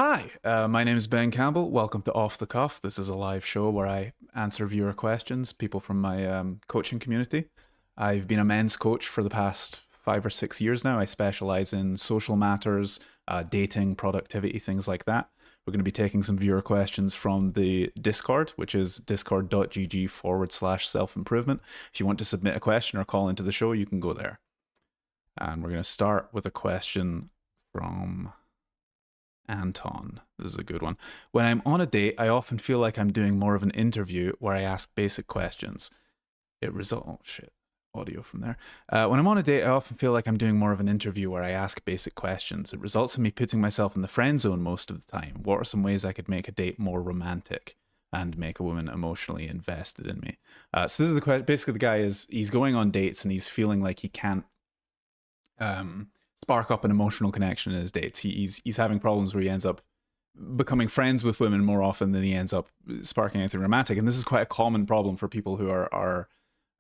Hi, my name is Ben Campbell. Welcome to Off the Cuff. This is a live show where I answer viewer questions, people from my coaching community. I've been a men's coach for the past 5 or 6 years now. I specialize in social matters, dating, productivity, things like that. We're going to be taking some viewer questions from the Discord, which is discord.gg/self-improvement. If you want to submit a question or call into the show, you can go there. And we're going to start with a question from Anton. This is a good one. When I'm on a date, I often feel like I'm doing more of an interview where I ask basic questions. Oh shit, audio from there. When I'm on a date, I often feel like I'm doing more of an interview where I ask basic questions. It results in me putting myself in the friend zone most of the time. What are some ways I could make a date more romantic and make a woman emotionally invested in me? So this is the question. Basically, the guy he's going on dates and he's feeling like he can't spark up an emotional connection in his dates. He's having problems where he ends up becoming friends with women more often than he ends up sparking anything romantic. And this is quite a common problem for people who are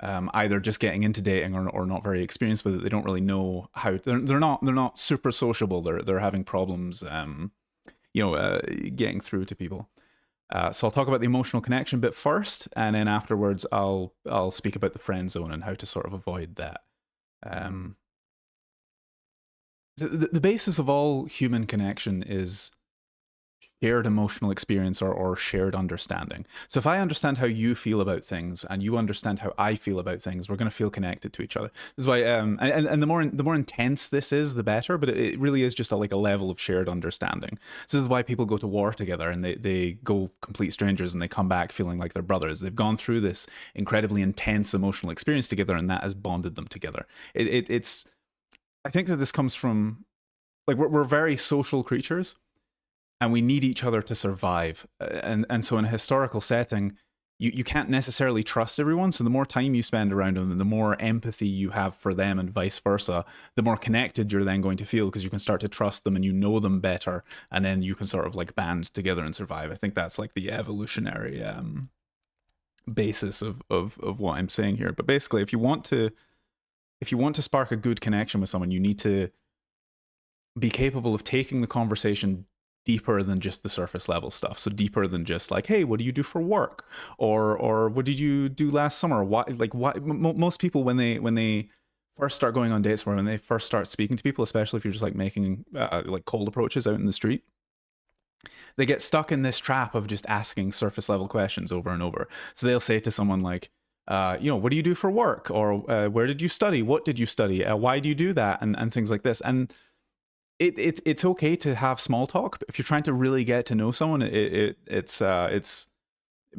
either just getting into dating or not very experienced with it. They don't really know how. They're not super sociable. They're having problems, getting through to people. So I'll talk about the emotional connection bit first, and then afterwards I'll speak about the friend zone and how to sort of avoid that. The basis of all human connection is shared emotional experience or shared understanding. So if I understand how you feel about things and you understand how I feel about things, we're going to feel connected to each other. This is why, and the more intense this is, the better. But it really is just like a level of shared understanding. So this is why people go to war together and they go complete strangers and they come back feeling like they're brothers. They've gone through this incredibly intense emotional experience together, and that has bonded them together. I think that this comes from, like, we're very social creatures and we need each other to survive. And so in a historical setting, you can't necessarily trust everyone. So the more time you spend around them and the more empathy you have for them and vice versa, the more connected you're then going to feel because you can start to trust them and you know them better. And then you can sort of like band together and survive. I think that's like the evolutionary basis of what I'm saying here. But basically, if you want to spark a good connection with someone, you need to be capable of taking the conversation deeper than just the surface level stuff. So deeper than just like, hey, what do you do for work? Or what did you do last summer? Most people, when they first start going on dates, or when they first start speaking to people, especially if you're just like making like cold approaches out in the street, they get stuck in this trap of just asking surface level questions over and over. So they'll say to someone like, what do you do for work? Or where did you study? What did you study? Why do you do that? And things like this. And it's okay to have small talk, but if you're trying to really get to know someone, it's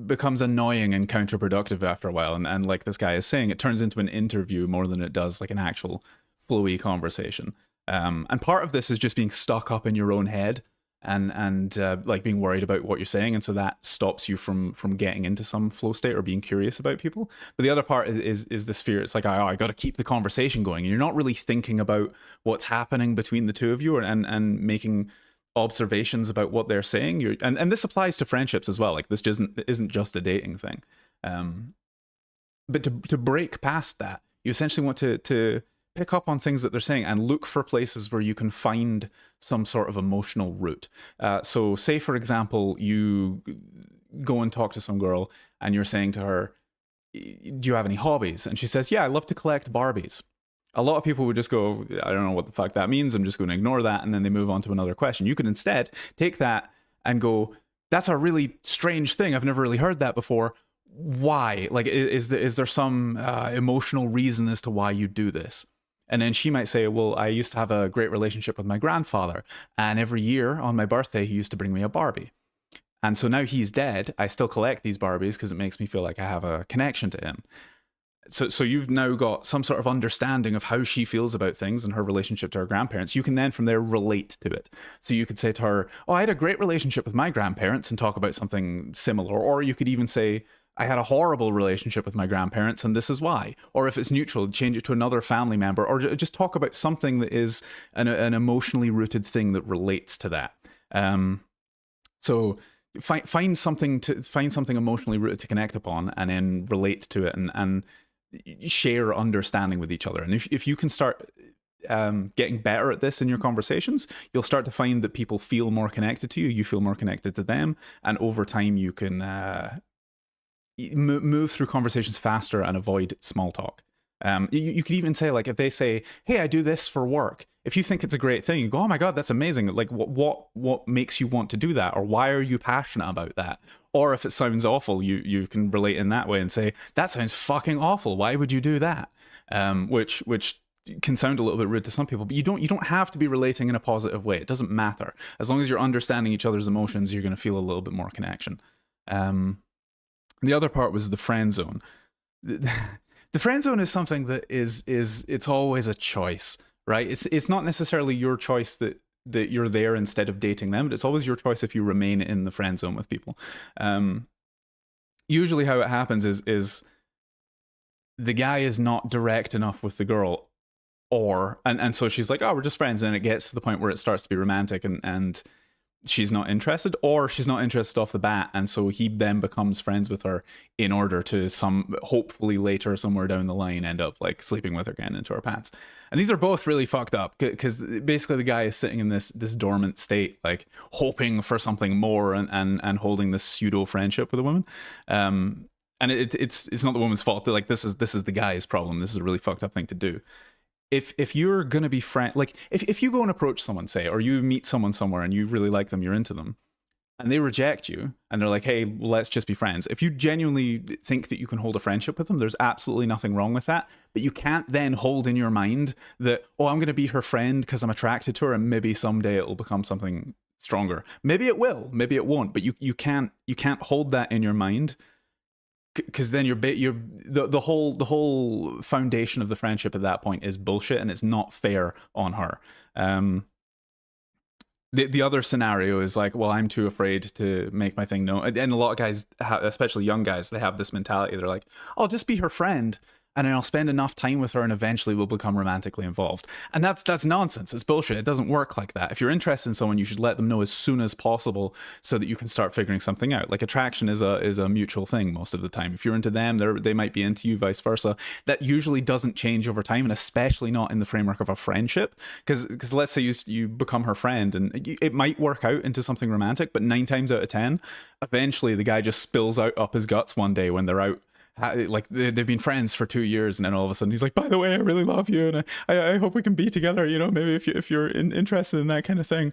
becomes annoying and counterproductive after a while. And like this guy is saying, it turns into an interview more than it does like an actual flowy conversation. And part of this is just being stuck up in your own head and like being worried about what you're saying, and so that stops you from getting into some flow state or being curious about people. But the other part is this fear. It's like, I got to keep the conversation going, and you're not really thinking about what's happening between the two of you, and making observations about what they're saying. And this applies to friendships as well. Like, this isn't just a dating thing. But to break past that, you essentially want to pick up on things that they're saying and look for places where you can find some sort of emotional root. So say, for example, you go and talk to some girl and you're saying to her, do you have any hobbies? And she says, yeah, I love to collect Barbies. A lot of people would just go, I don't know what the fuck that means. I'm just going to ignore that. And then they move on to another question. You could instead take that and go, that's a really strange thing. I've never really heard that before. Why? Like, is there some emotional reason as to why you do this? And then she might say, well, I used to have a great relationship with my grandfather, and every year on my birthday, he used to bring me a Barbie. And so now he's dead, I still collect these Barbies because it makes me feel like I have a connection to him. So you've now got some sort of understanding of how she feels about things and her relationship to her grandparents. You can then from there relate to it. So you could say to her, oh, I had a great relationship with my grandparents, and talk about something similar. Or you could even say, I had a horrible relationship with my grandparents, and this is why. Or if it's neutral, change it to another family member, or just talk about something that is an emotionally rooted thing that relates to that. So find something emotionally rooted to connect upon, and then relate to it, and share understanding with each other. And if you can start getting better at this in your conversations, you'll start to find that people feel more connected to you, you feel more connected to them, and over time you can move through conversations faster and avoid small talk. You could even say, like, if they say, "Hey, I do this for work," if you think it's a great thing, you go, "Oh my god, that's amazing!" Like, what makes you want to do that, or why are you passionate about that? Or if it sounds awful, you can relate in that way and say, "That sounds fucking awful. Why would you do that?" Which can sound a little bit rude to some people, but you don't have to be relating in a positive way. It doesn't matter as long as you're understanding each other's emotions. You're going to feel a little bit more connection. The other part was the friend zone. The friend zone is something that is it's always a choice, right? It's not necessarily your choice that you're there instead of dating them, but it's always your choice if you remain in the friend zone with people. Usually how it happens is the guy is not direct enough with the girl, and so she's like, "Oh, we're just friends," and it gets to the point where it starts to be romantic, and she's not interested, or she's not interested off the bat, and so he then becomes friends with her in order to hopefully later somewhere down the line end up like sleeping with her, getting into her pants. And these are both really fucked up because basically the guy is sitting in this dormant state, like hoping for something more and holding this pseudo friendship with a woman. And it's not the woman's fault. Like this is the guy's problem. This is a really fucked up thing to do. If you're gonna be like if you go and approach someone, say, or you meet someone somewhere and you really like them, you're into them, and they reject you and they're like, "Hey, let's just be friends." If you genuinely think that you can hold a friendship with them, there's absolutely nothing wrong with that. But you can't then hold in your mind that, "Oh, I'm gonna be her friend because I'm attracted to her, and maybe someday it'll become something stronger." Maybe it will, maybe it won't, but you can't hold that in your mind, because then the whole foundation of the friendship at that point is bullshit, and it's not fair on her. The other scenario is like, "Well, I'm too afraid to make my thing known," and a lot of guys, especially young guys, they have this mentality. They're like, "I'll just be her friend, and then I'll spend enough time with her, and eventually we'll become romantically involved." And that's nonsense. It's bullshit. It doesn't work like that. If you're interested in someone, you should let them know as soon as possible so that you can start figuring something out. Like, attraction is a mutual thing most of the time. If you're into them, they might be into you, vice versa. That usually doesn't change over time, and especially not in the framework of a friendship. Because let's say you become her friend, and it might work out into something romantic, but 9 times out of 10, eventually the guy just spills out up his guts one day when they're out. Like they've been friends for 2 years, and then all of a sudden he's like, "By the way, I really love you, and I hope we can be together, you know, maybe if you're interested in that kind of thing."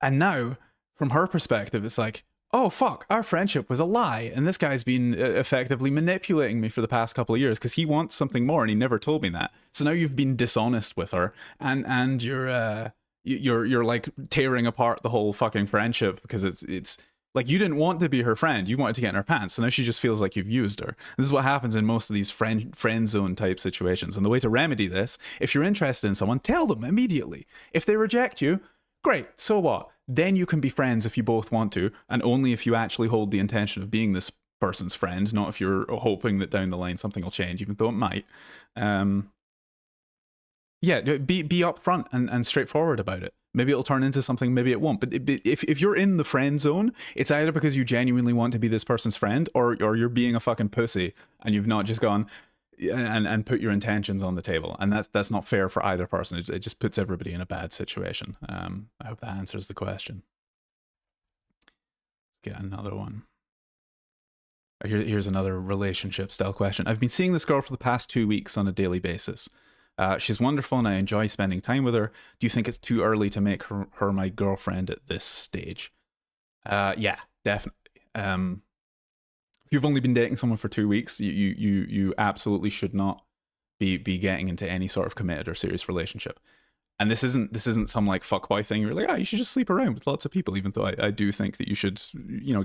And now from her perspective, it's like, "Oh fuck, our friendship was a lie, and this guy's been effectively manipulating me for the past couple of years because he wants something more and he never told me that." So now you've been dishonest with her, and you're like tearing apart the whole fucking friendship because it's like, you didn't want to be her friend, you wanted to get in her pants, so now she just feels like you've used her. This is what happens in most of these friend zone type situations. And the way to remedy this, if you're interested in someone, tell them immediately. If they reject you, great, so what? Then you can be friends if you both want to, and only if you actually hold the intention of being this person's friend, not if you're hoping that down the line something will change, even though it might. Yeah, be upfront and straightforward about it. Maybe it'll turn into something, maybe it won't. But if you're in the friend zone, it's either because you genuinely want to be this person's friend, or you're being a fucking pussy and you've not just gone and put your intentions on the table. And that's not fair for either person. It just puts everybody in a bad situation. I hope that answers the question. Let's get another one. Here's another relationship style question. "I've been seeing this girl for the past 2 weeks on a daily basis. She's wonderful and I enjoy spending time with her. Do you think it's too early to make her my girlfriend at this stage?" Yeah, definitely. If you've only been dating someone for 2 weeks, you absolutely should not be getting into any sort of committed or serious relationship. And this isn't some like fuckboy thing. You're like, "Oh, you should just sleep around with lots of people," even though I do think that you should,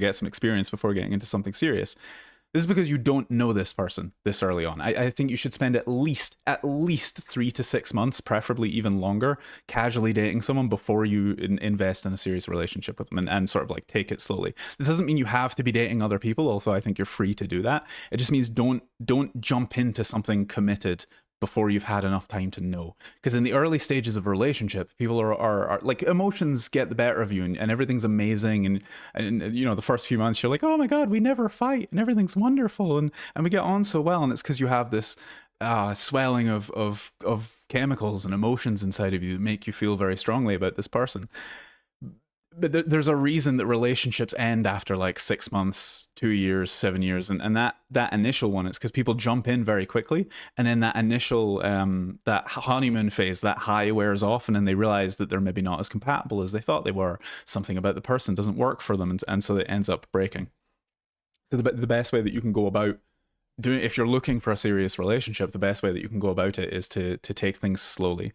get some experience before getting into something serious. This is because you don't know this person this early on. I think you should spend at least 3 to 6 months, preferably even longer, casually dating someone before you invest in a serious relationship with them, and sort of like take it slowly. This doesn't mean you have to be dating other people, although I think you're free to do that. It just means don't jump into something committed before you've had enough time to know. Because in the early stages of a relationship, people are like, emotions get the better of you, and everything's amazing, and the first few months you're like, "Oh my god, we never fight and everything's wonderful, and we get on so well," and it's because you have this swelling of chemicals and emotions inside of you that make you feel very strongly about this person. But there's a reason that relationships end after like 6 months, 2 years, 7 years, and that initial one, it's because people jump in very quickly, and then that initial that honeymoon phase, that high wears off, and then they realize that they're maybe not as compatible as they thought they were. Something about the person doesn't work for them, and so it ends up breaking. So the best way that you can go about doing, if you're looking for a serious relationship, the best way that you can go about it is to take things slowly.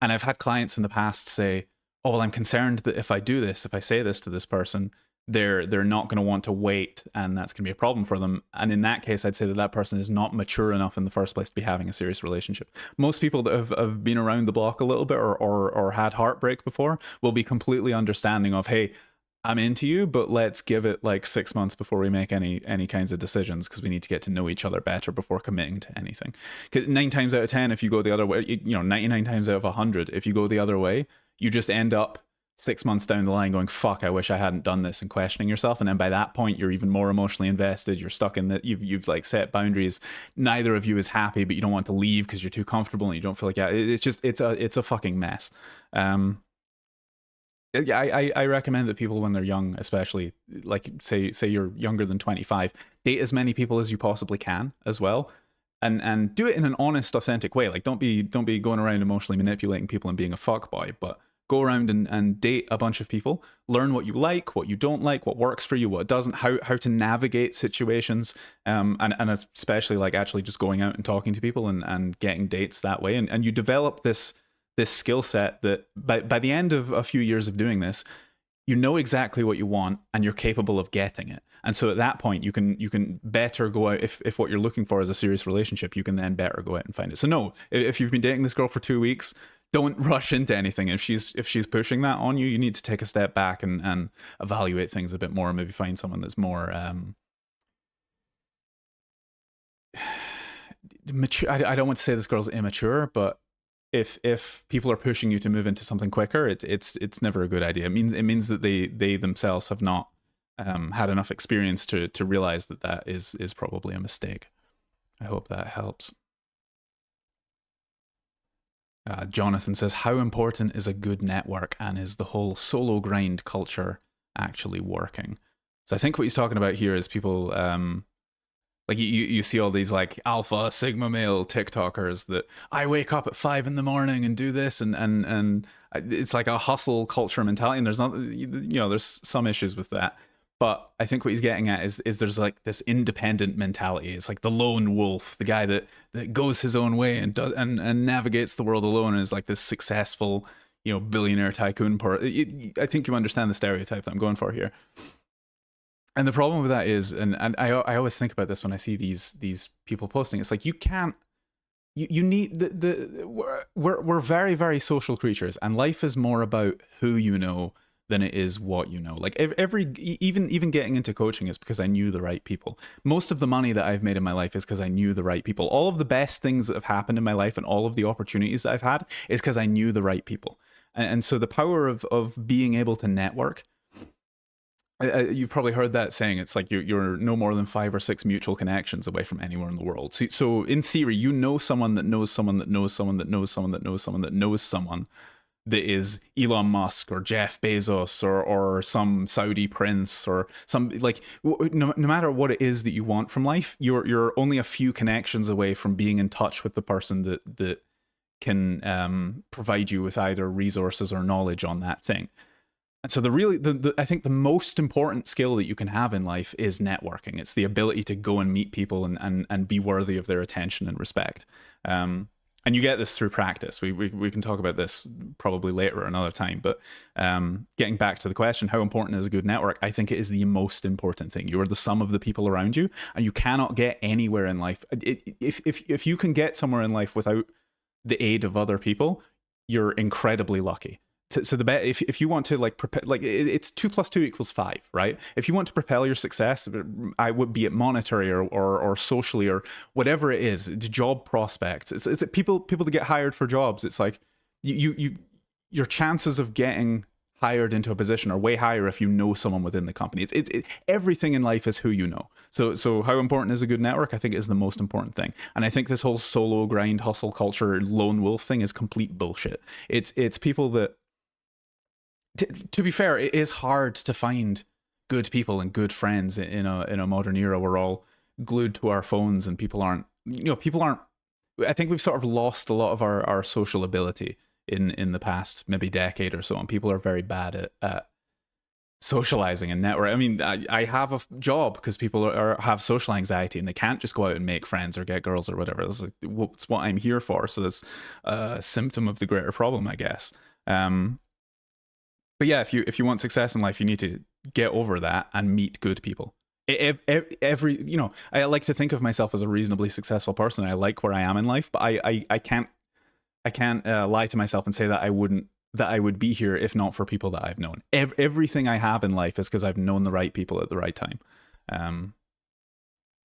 And I've had clients in the past say, oh, well, I'm concerned that if I do this, if I say this to this person, they're not going to want to wait, and that's going to be a problem for them. And in that case, I'd say that person is not mature enough in the first place to be having a serious relationship. Most people that have been around the block a little bit, or had heartbreak before, will be completely understanding of, hey, I'm into you, but let's give it like 6 months before we make any kinds of decisions, because we need to get to know each other better before committing to anything. Because 9 times out of 10, if you go the other way, 99 times out of 100, if you go the other way, you just end up 6 months down the line going, fuck, I wish I hadn't done this, and questioning yourself. And then by that point, you're even more emotionally invested. You're stuck in that. You've like set boundaries. Neither of you is happy, but you don't want to leave because you're too comfortable and you don't feel like, yeah, it's a fucking mess. I recommend that people, when they're young, especially, like say you're younger than 25, date as many people as you possibly can as well, and do it in an honest, authentic way. Like don't be going around emotionally manipulating people and being a fuckboy, but go around and date a bunch of people, learn what you like, what you don't like, what works for you, what doesn't, how to navigate situations, and especially like actually just going out and talking to people and getting dates that way, and you develop this skill set that by the end of a few years of doing this, you know exactly what you want and you're capable of getting it. And so at that point, you can better go out, if what you're looking for is a serious relationship, you can then better go out and find it. So no, if you've been dating this girl for 2 weeks, don't rush into anything. If she's pushing that on you, you need to take a step back and evaluate things a bit more, and maybe find someone that's more mature. I don't want to say this girl's immature, but if people are pushing you to move into something quicker, it's never a good idea. It means that they themselves have not had enough experience to realize that is probably a mistake. I hope that helps. Jonathan says, how important is a good network, and is the whole solo grind culture actually working? So I think what he's talking about here is people, like you see all these like alpha sigma male TikTokers that I wake up at 5 a.m. and do this, and it's like a hustle culture mentality. And there's not, there's some issues with that. But I think what he's getting at is there's like this independent mentality. It's like the lone wolf, the guy that goes his own way and does and navigates the world alone, and is like this successful, billionaire tycoon. I think you understand the stereotype that I'm going for here. And the problem with that is, and I always think about this when I see these people posting, it's like you can't. You need we're very, very social creatures, and life is more about who you know than it is what you know. Like even getting into coaching is because I knew the right people. Most of the money that I've made in my life is because I knew the right people. All of the best things that have happened in my life and all of the opportunities that I've had is because I knew the right people. And so the power of being able to network, you've probably heard that saying, it's like you're no more than 5 or 6 mutual connections away from anywhere in the world. So in theory, you know someone that knows someone that knows someone that knows someone that knows someone that knows someone that is Elon Musk or Jeff Bezos or some Saudi prince or some, like, no matter what it is that you want from life, you're only a few connections away from being in touch with the person that can provide you with either resources or knowledge on that thing. And so I think the most important skill that you can have in life is networking. It's the ability to go and meet people and be worthy of their attention and respect. And you get this through practice. We can talk about this probably later or another time. But getting back to the question, how important is a good network? I think it is the most important thing. You are the sum of the people around you, and you cannot get anywhere in life. If you can get somewhere in life without the aid of other people, you're incredibly lucky. So if you want to it's 2 + 2 = 5, right? If you want to propel your success, I would be it monetary or socially or whatever it is, job prospects. It's people that get hired for jobs. It's like your chances of getting hired into a position are way higher if you know someone within the company. Everything in life is who you know. So how important is a good network? I think is the most important thing. And I think this whole solo grind hustle culture lone wolf thing is complete bullshit. It's people that, to be fair, it is hard to find good people and good friends in a modern era. We're all glued to our phones, and people aren't. I think we've sort of lost a lot of our social ability in the past maybe decade or so, and people are very bad at socializing and network. I mean, I have a job because people have social anxiety and they can't just go out and make friends or get girls or whatever. It's what I'm here for. So that's a symptom of the greater problem, I guess. But yeah, if you want success in life, you need to get over that and meet good people. I like to think of myself as a reasonably successful person. I like where I am in life, but I can't lie to myself and say that I would be here if not for people that I've known. Everything I have in life is because I've known the right people at the right time. And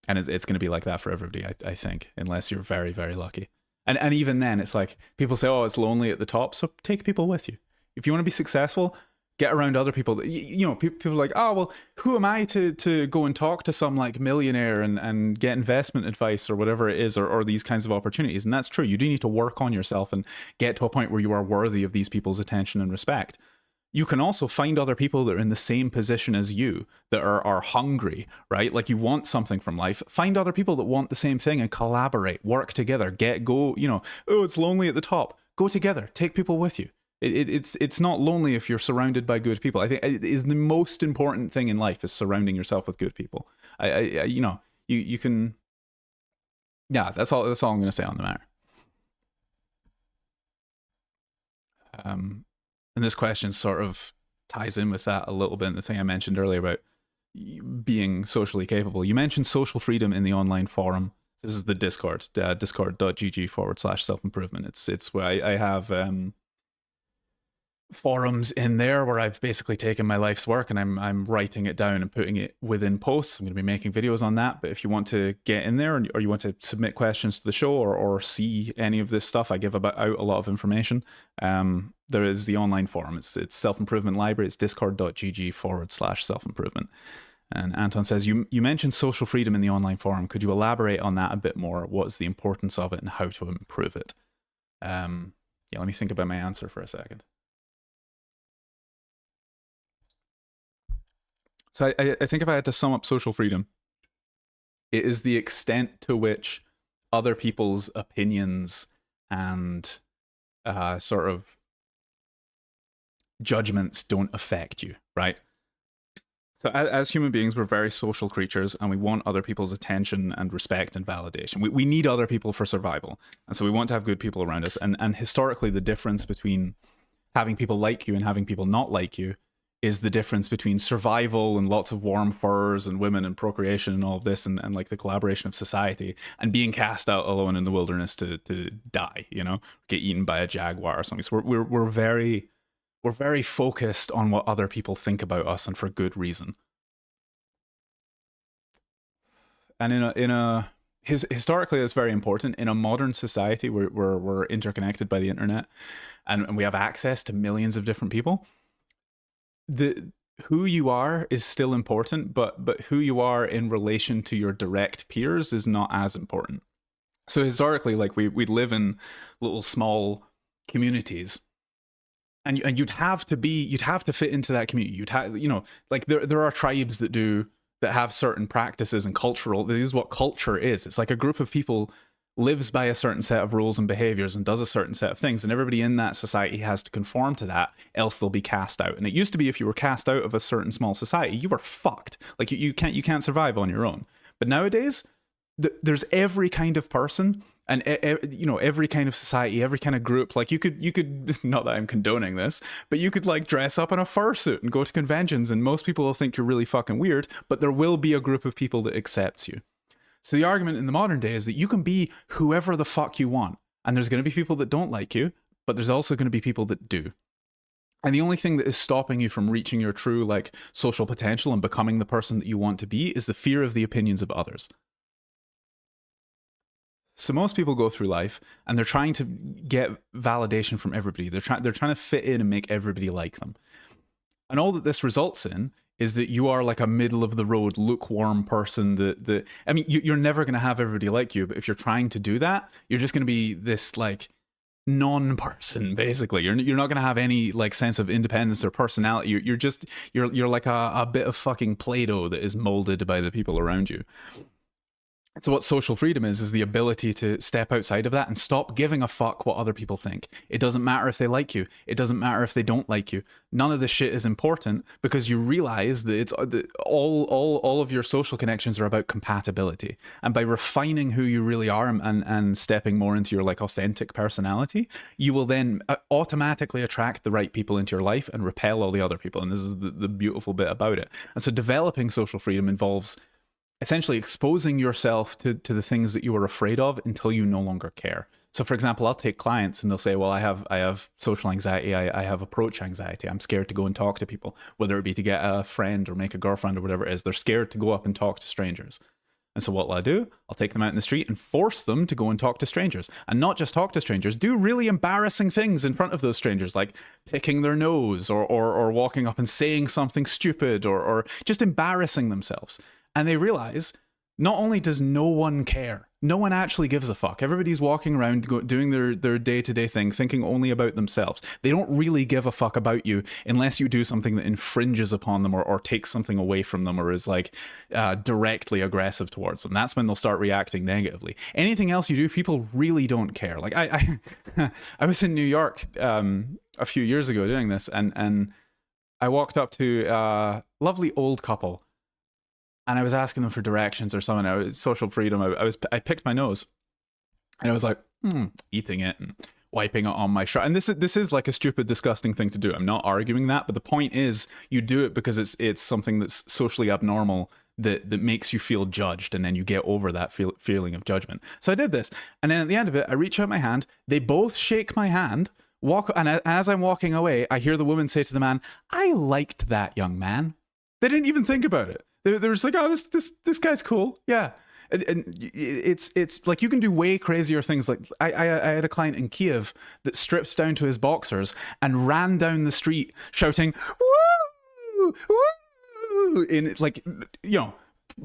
it's going to be like that for everybody, I think, unless you're very, very lucky. And even then, it's like people say, oh, it's lonely at the top, so take people with you. If you want to be successful, get around other people. People are like, oh, well, who am I to go and talk to some like millionaire and get investment advice or whatever it is, or these kinds of opportunities. And that's true. You do need to work on yourself and get to a point where you are worthy of these people's attention and respect. You can also find other people that are in the same position as you, that are hungry, right? Like you want something from life. Find other people that want the same thing and collaborate, work together, oh, it's lonely at the top. Go together, take people with you. It's not lonely if you're surrounded by good people. I think it is the most important thing in life is surrounding yourself with good people. You can, yeah, that's all I'm going to say on the matter. And this question sort of ties in with that a little bit, the thing I mentioned earlier about being socially capable. You mentioned social freedom in the online forum. This is the Discord, discord.gg/self-improvement. It's where I have forums in there where I've basically taken my life's work and I'm writing it down and putting it within posts. I'm going to be making videos on that. But if you want to get in there or you want to submit questions to the show or see any of this stuff, I give out a lot of information. There is the online forum. It's self-improvement library. It's discord.gg/self-improvement. And Anton says, you mentioned social freedom in the online forum. Could you elaborate on that a bit more? What's the importance of it and how to improve it? Yeah, let me think about my answer for a second. So I think if I had to sum up social freedom, it is the extent to which other people's opinions and sort of judgments don't affect you, right? So as human beings, we're very social creatures and we want other people's attention and respect and validation. We need other people for survival. And so we want to have good people around us. And historically, the difference between having people like you and having people not like you is the difference between survival and lots of warm furs and women and procreation and all of this and like the collaboration of society and being cast out alone in the wilderness to die, get eaten by a jaguar or something. So we're very focused on what other people think about us, and for good reason. And historically, that's very important. In a modern society where we're interconnected by the internet and we have access to millions of different people, who you are is still important, but who you are in relation to your direct peers is not as important. So historically, like we live in little small communities, and you'd have to fit into that community. Like there are tribes that have certain practices and cultural. This is what culture is. It's like a group of people lives by a certain set of rules and behaviors and does a certain set of things, and everybody in that society has to conform to that, else they'll be cast out. And it used to be if you were cast out of a certain small society, you were fucked. Like you can't survive on your own. But nowadays, there's every kind of person and every kind of society, every kind of group. Like you could not that I'm condoning this, but you could like dress up in a fursuit and go to conventions, and most people will think you're really fucking weird, but there will be a group of people that accepts you. So the argument in the modern day is that you can be whoever the fuck you want, and there's going to be people that don't like you, but there's also going to be people that do. And the only thing that is stopping you from reaching your true like social potential and becoming the person that you want to be is the fear of the opinions of others. So most people go through life and they're trying to get validation from everybody. They're trying to fit in and make everybody like them. And all that this results in is that you are like a middle of the road, lukewarm person. That I mean, you're never going to have everybody like you, but if you're trying to do that, you're just going to be this like non-person. Basically, you're not going to have any like sense of independence or personality. You're like a bit of fucking Play-Doh that is molded by the people around you. So what social freedom is the ability to step outside of that and stop giving a fuck what other people think. It doesn't matter if they like you. It doesn't matter if they don't like you. None of this shit is important because you realize that it's all of your social connections are about compatibility. And by refining who you really are and stepping more into your like authentic personality, you will then automatically attract the right people into your life and repel all the other people. And this is the beautiful bit about it. And so developing social freedom involves essentially exposing yourself to the things that you are afraid of until you no longer care. So for example, I'll take clients and they'll say, well, I have social anxiety. I have approach anxiety. I'm scared to go and talk to people, whether it be to get a friend or make a girlfriend or whatever it is. They're scared to go up and talk to strangers. And so what will I do? I'll take them out in the street and force them to go and talk to strangers. And not just talk to strangers, do really embarrassing things in front of those strangers, like picking their nose or walking up and saying something stupid or just embarrassing themselves. And they realize not only does no one care, no one actually gives a fuck. Everybody's walking around doing their day-to-day thing, thinking only about themselves. They don't really give a fuck about you unless you do something that infringes upon them or takes something away from them or is like directly aggressive towards them. That's when they'll start reacting negatively. Anything else you do, people really don't care. Like I was in New York a few years ago doing this, and I walked up to a lovely old couple. And I was asking them for directions or something. I was social freedom. I picked my nose, and I was like, eating it and wiping it on my shirt. And this is like a stupid, disgusting thing to do. I'm not arguing that, but the point is, you do it because it's something that's socially abnormal that makes you feel judged, and then you get over that feeling of judgment. So I did this, and then at the end of it, I reach out my hand. They both shake my hand. And as I'm walking away, I hear the woman say to the man, "I liked that young man." They didn't even think about it. They're just like, oh, this guy's cool. Yeah. And it's like you can do way crazier things. Like I had a client in Kiev that stripped down to his boxers and ran down the street shouting, "Woo! Woo!" in like, you know,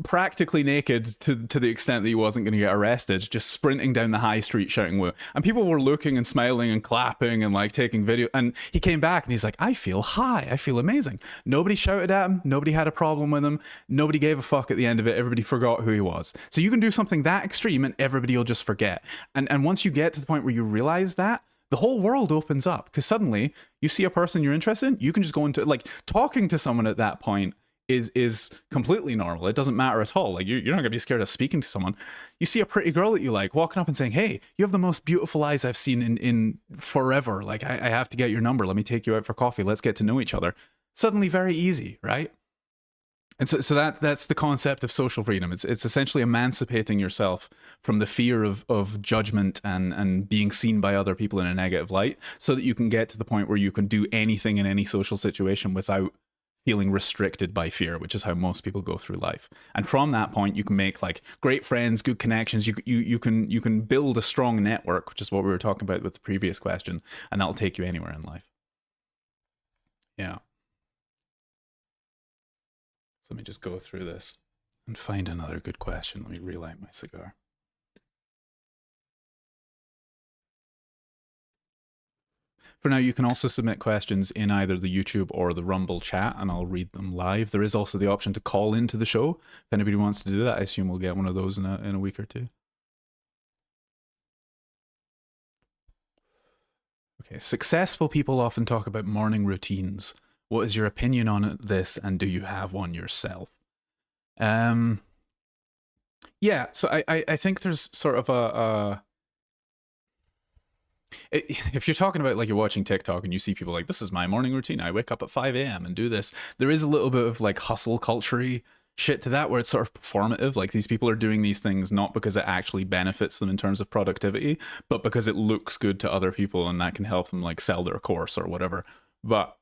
practically naked to the extent that he wasn't going to get arrested, just sprinting down the high street shouting woo. And people were looking and smiling and clapping and like taking video. And he came back and he's like, I feel high. I feel amazing. Nobody shouted at him. Nobody had a problem with him. Nobody gave a fuck at the end of it. Everybody forgot who he was. So you can do something that extreme and everybody will just forget. And once you get to the point where you realize that, the whole world opens up, because suddenly you see a person you're interested in, you can just go into like talking to someone at that point is completely normal. It doesn't matter at all. Like you're not gonna be scared of speaking to someone. You see a pretty girl that you like walking up and saying, "Hey, you have the most beautiful eyes I've seen in forever. Like I have to get your number. Let me take you out for coffee. Let's get to know each other." Suddenly very easy, right? And so that's the concept of social freedom. It's essentially emancipating yourself from the fear of judgment and being seen by other people in a negative light, so that you can get to the point where you can do anything in any social situation without feeling restricted by fear, which is how most people go through life. And from that point, you can make like great friends, good connections. You can build a strong network, which is what we were talking about with the previous question, and that'll take you anywhere in life. Yeah. So let me just go through this and find another good question. Let me relight my cigar. For now, you can also submit questions in either the YouTube or the Rumble chat, and I'll read them live. There is also the option to call into the show. If anybody wants to do that, I assume we'll get one of those in a week or two. Okay, successful people often talk about morning routines. What is your opinion on this, and do you have one yourself? Yeah, so I think there's sort of if you're talking about like you're watching TikTok and you see people like, this is my morning routine, I wake up at 5 a.m. and do this, there is a little bit of like hustle culture-y shit to that, where it's sort of performative. Like these people are doing these things not because it actually benefits them in terms of productivity, but because it looks good to other people and that can help them like sell their course or whatever. But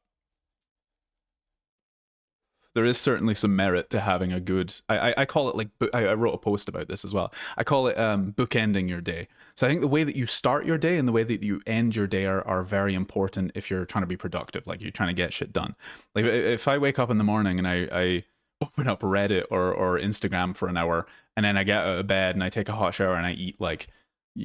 there is certainly some merit to having a good. I call it like I wrote a post about this as well. I call it bookending your day. So I think the way that you start your day and the way that you end your day are very important if you're trying to be productive, like you're trying to get shit done. Like if I wake up in the morning and I open up Reddit or Instagram for an hour, and then I get out of bed and I take a hot shower and I eat like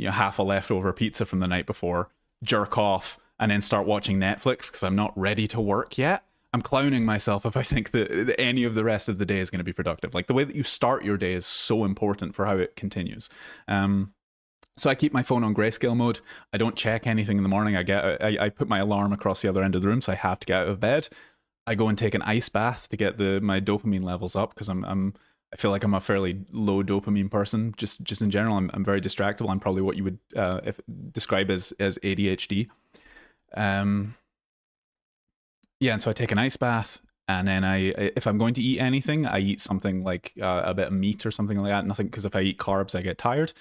half a leftover pizza from the night before, jerk off, and then start watching Netflix because I'm not ready to work yet, I'm clowning myself if I think that any of the rest of the day is going to be productive. Like the way that you start your day is so important for how it continues. So I keep my phone on grayscale mode. I don't check anything in the morning. I put my alarm across the other end of the room, so I have to get out of bed. I go and take an ice bath to get my dopamine levels up because I feel like I'm a fairly low dopamine person. Just in general, I'm very distractible. I'm probably what you would describe as ADHD. Yeah, and so I take an ice bath, and then if I'm going to eat anything, I eat something like a bit of meat or something like that. Nothing, because if I eat carbs, I get tired.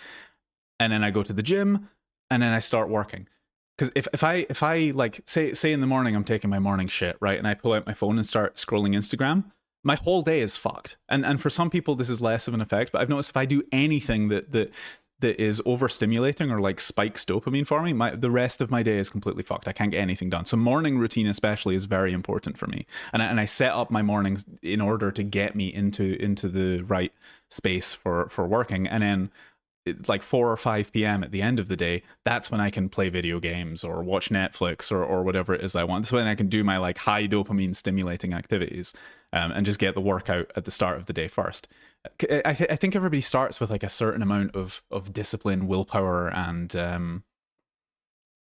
And then I go to the gym, and then I start working. Because if I like say in the morning I'm taking my morning shit, right, and I pull out my phone and start scrolling Instagram, my whole day is fucked. And for some people this is less of an effect, but I've noticed if I do anything that is overstimulating or like spikes dopamine for me, the rest of my day is completely fucked. I can't get anything done. So morning routine especially is very important for me. And I set up my mornings in order to get me into the right space for working. And then like 4 or 5 p.m. at the end of the day, that's when I can play video games or watch Netflix or whatever it is I want. That's when I can do my like high dopamine stimulating activities and just get the workout at the start of the day first. I think everybody starts with like a certain amount of discipline, willpower, and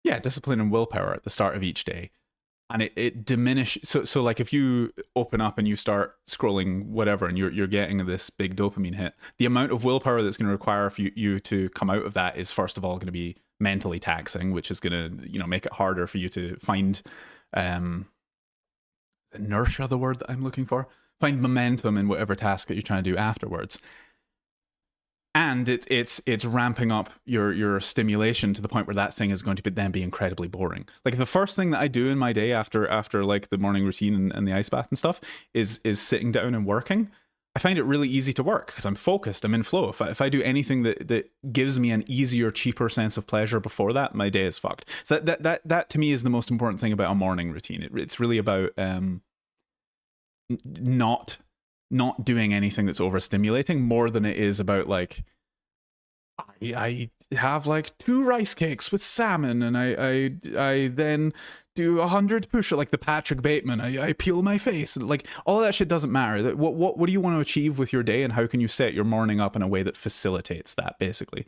discipline and willpower at the start of each day. And it diminishes. So like if you open up and you start scrolling whatever and you're getting this big dopamine hit, the amount of willpower that's going to require for you to come out of that is first of all going to be mentally taxing, which is going to make it harder for you to find inertia, the word that I'm looking for, find momentum in whatever task that you're trying to do afterwards. And it's ramping up your stimulation to the point where that thing is going to then be incredibly boring. Like the first thing that I do in my day after like the morning routine and the ice bath and stuff is sitting down and working. I find it really easy to work because I'm focused, I'm in flow. If I do anything that gives me an easier, cheaper sense of pleasure before that, my day is fucked. So that to me is the most important thing about a morning routine. It's really about not doing anything that's overstimulating more than it is about like I have like 2 rice cakes with salmon and I then do 100 push-ups like the Patrick Bateman. I peel my face and like all of that shit doesn't matter. What do you want to achieve with your day and how can you set your morning up in a way that facilitates that basically?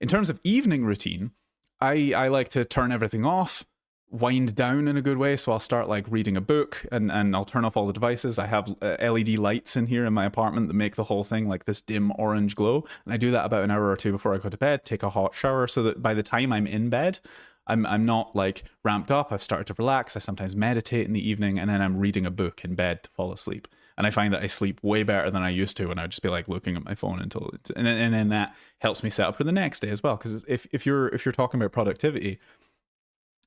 In terms of evening routine, I like to turn everything off, wind down in a good way. So I'll start like reading a book and I'll turn off all the devices. I have LED lights in here in my apartment that make the whole thing like this dim orange glow. And I do that about an hour or 2 before I go to bed, take a hot shower so that by the time I'm in bed, I'm not like ramped up. I've started to relax. I sometimes meditate in the evening and then I'm reading a book in bed to fall asleep. And I find that I sleep way better than I used to, and I'd just be like looking at my phone until and then that helps me set up for the next day as well. Because if you're talking about productivity,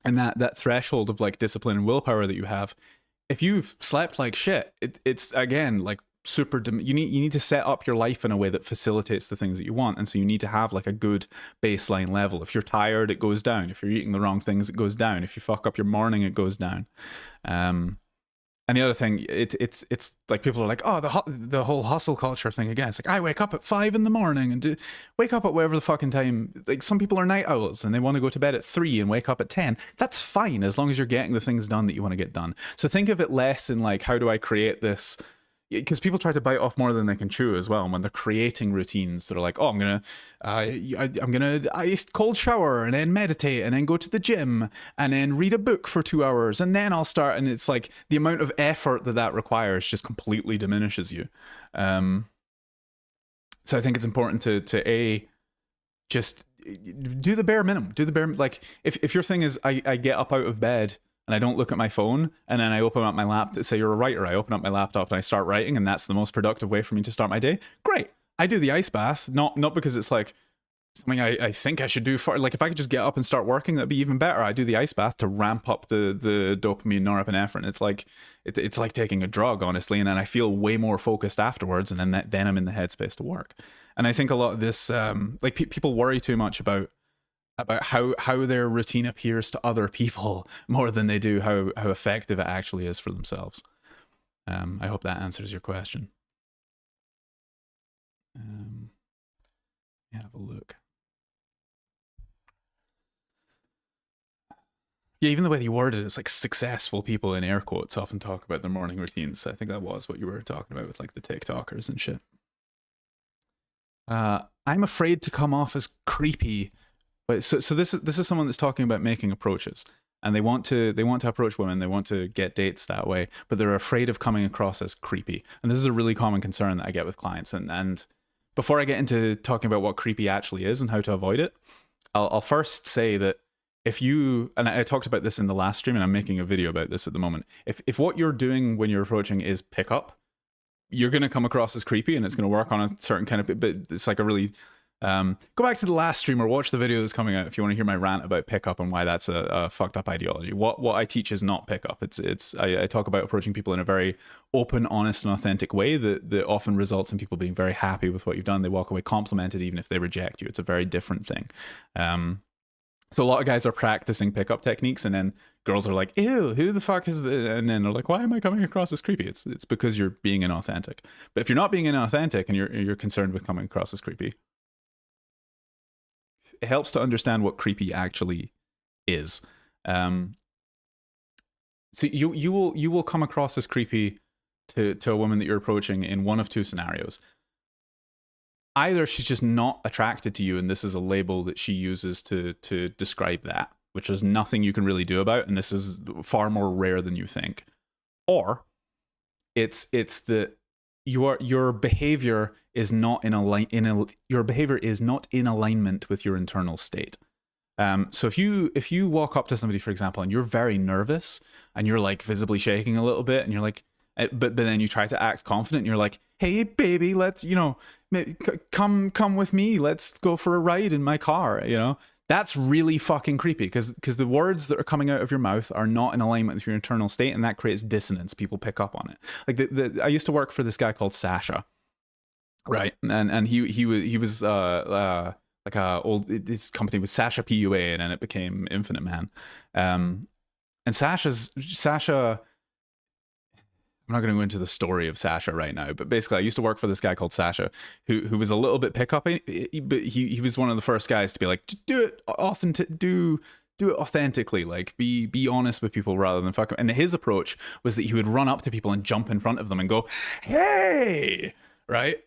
and that threshold of like discipline and willpower that you have, if you've slept like shit, it's again like super. You need to set up your life in a way that facilitates the things that you want, and so you need to have like a good baseline level. If you're tired, it goes down. If you're eating the wrong things, it goes down. If you fuck up your morning, it goes down. And the other thing, it's like people are like, oh, the whole hustle culture thing again. It's like I wake up at 5 a.m. and wake up at whatever the fucking time. Like some people are night owls and they want to go to bed at 3 and wake up at 10. That's fine as long as you're getting the things done that you want to get done. So think of it less in like, how do I create this? Because people try to bite off more than they can chew as well. And when they're creating routines, they're like, oh, I'm gonna ice cold shower and then meditate and then go to the gym and then read a book for 2 hours and then I'll start. And it's like the amount of effort that requires just completely diminishes you. So I think it's important to just do the bare minimum. Like if your thing is I get up out of bed and I don't look at my phone, and then I open up my laptop, say you're a writer, I open up my laptop and I start writing, and that's the most productive way for me to start my day. Great. I do the ice bath, not because it's like, something I think I should do for, like, if I could just get up and start working, that'd be even better. I do the ice bath to ramp up the dopamine, norepinephrine. It's like it's like taking a drug, honestly, and then I feel way more focused afterwards, and then I'm in the headspace to work. And I think a lot of this, like, people worry too much about how their routine appears to other people more than they do how effective it actually is for themselves. I hope that answers your question. Have a look. Yeah, even the way you worded it, it's like successful people in air quotes often talk about their morning routines. I think that was what you were talking about with like the TikTokers and shit. I'm afraid to come off as creepy. But so this is someone that's talking about making approaches, and they want to approach women, they want to get dates that way, but they're afraid of coming across as creepy. And this is a really common concern that I get with clients. And before I get into talking about what creepy actually is and how to avoid it, I'll first say that if you, and I talked about this in the last stream, and I'm making a video about this at the moment, if what you're doing when you're approaching is pickup, you're going to come across as creepy, and it's going to work on a certain kind of, but it's like a really, go back to the last stream or watch the video that's coming out if you want to hear my rant about pickup and why that's a fucked up ideology. What I teach is not pickup. I talk about approaching people in a very open, honest, and authentic way that often results in people being very happy with what you've done. They walk away complimented even if they reject you. It's a very different thing. So a lot of guys are practicing pickup techniques, and then girls are like, ew, who the fuck is this? And then they're like, why am I coming across as creepy? It's because you're being inauthentic. But if you're not being inauthentic and you're concerned with coming across as creepy, it helps to understand what creepy actually is. So you will come across as creepy to a woman that you're approaching in one of two scenarios. Either she's just not attracted to you, and this is a label that she uses to describe that, which there's nothing you can really do about, and this is far more rare than you think. Or it's that your behavior is not in alignment with your internal state. So if you walk up to somebody, for example, and you're very nervous and you're like visibly shaking a little bit, and you're like, but then you try to act confident, and you're like, hey baby, let's, come with me, let's go for a ride in my car, that's really fucking creepy, because the words that are coming out of your mouth are not in alignment with your internal state, and that creates dissonance. People pick up on it. Like I used to work for this guy called Sasha, right? And he was like his company was Sasha PUA, and then it became Infinite Man. And Sasha. I'm not going to go into the story of Sasha right now, but basically I used to work for this guy called Sasha who was a little bit pickup-y, but he was one of the first guys to be like, do it authentically, like be honest with people rather than fuck them. And his approach was that he would run up to people and jump in front of them and go, hey, right?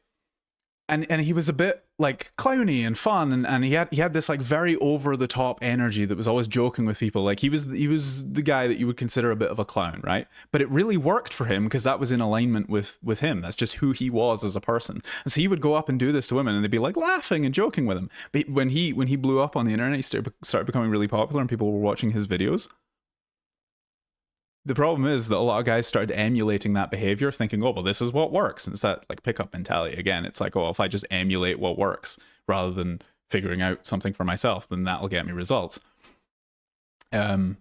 And he was a bit like clowny and fun, and he had this like very over the top energy that was always joking with people. Like he was the guy that you would consider a bit of a clown, right? But it really worked for him because that was in alignment with him. That's just who he was as a person. And so he would go up and do this to women, and they'd be like laughing and joking with him. But when he blew up on the internet, he started becoming really popular, and people were watching his videos. The problem is that a lot of guys started emulating that behavior, thinking, oh, well, this is what works. And it's that like pickup mentality. Again, it's like, oh, if I just emulate what works rather than figuring out something for myself, then that'll get me results. And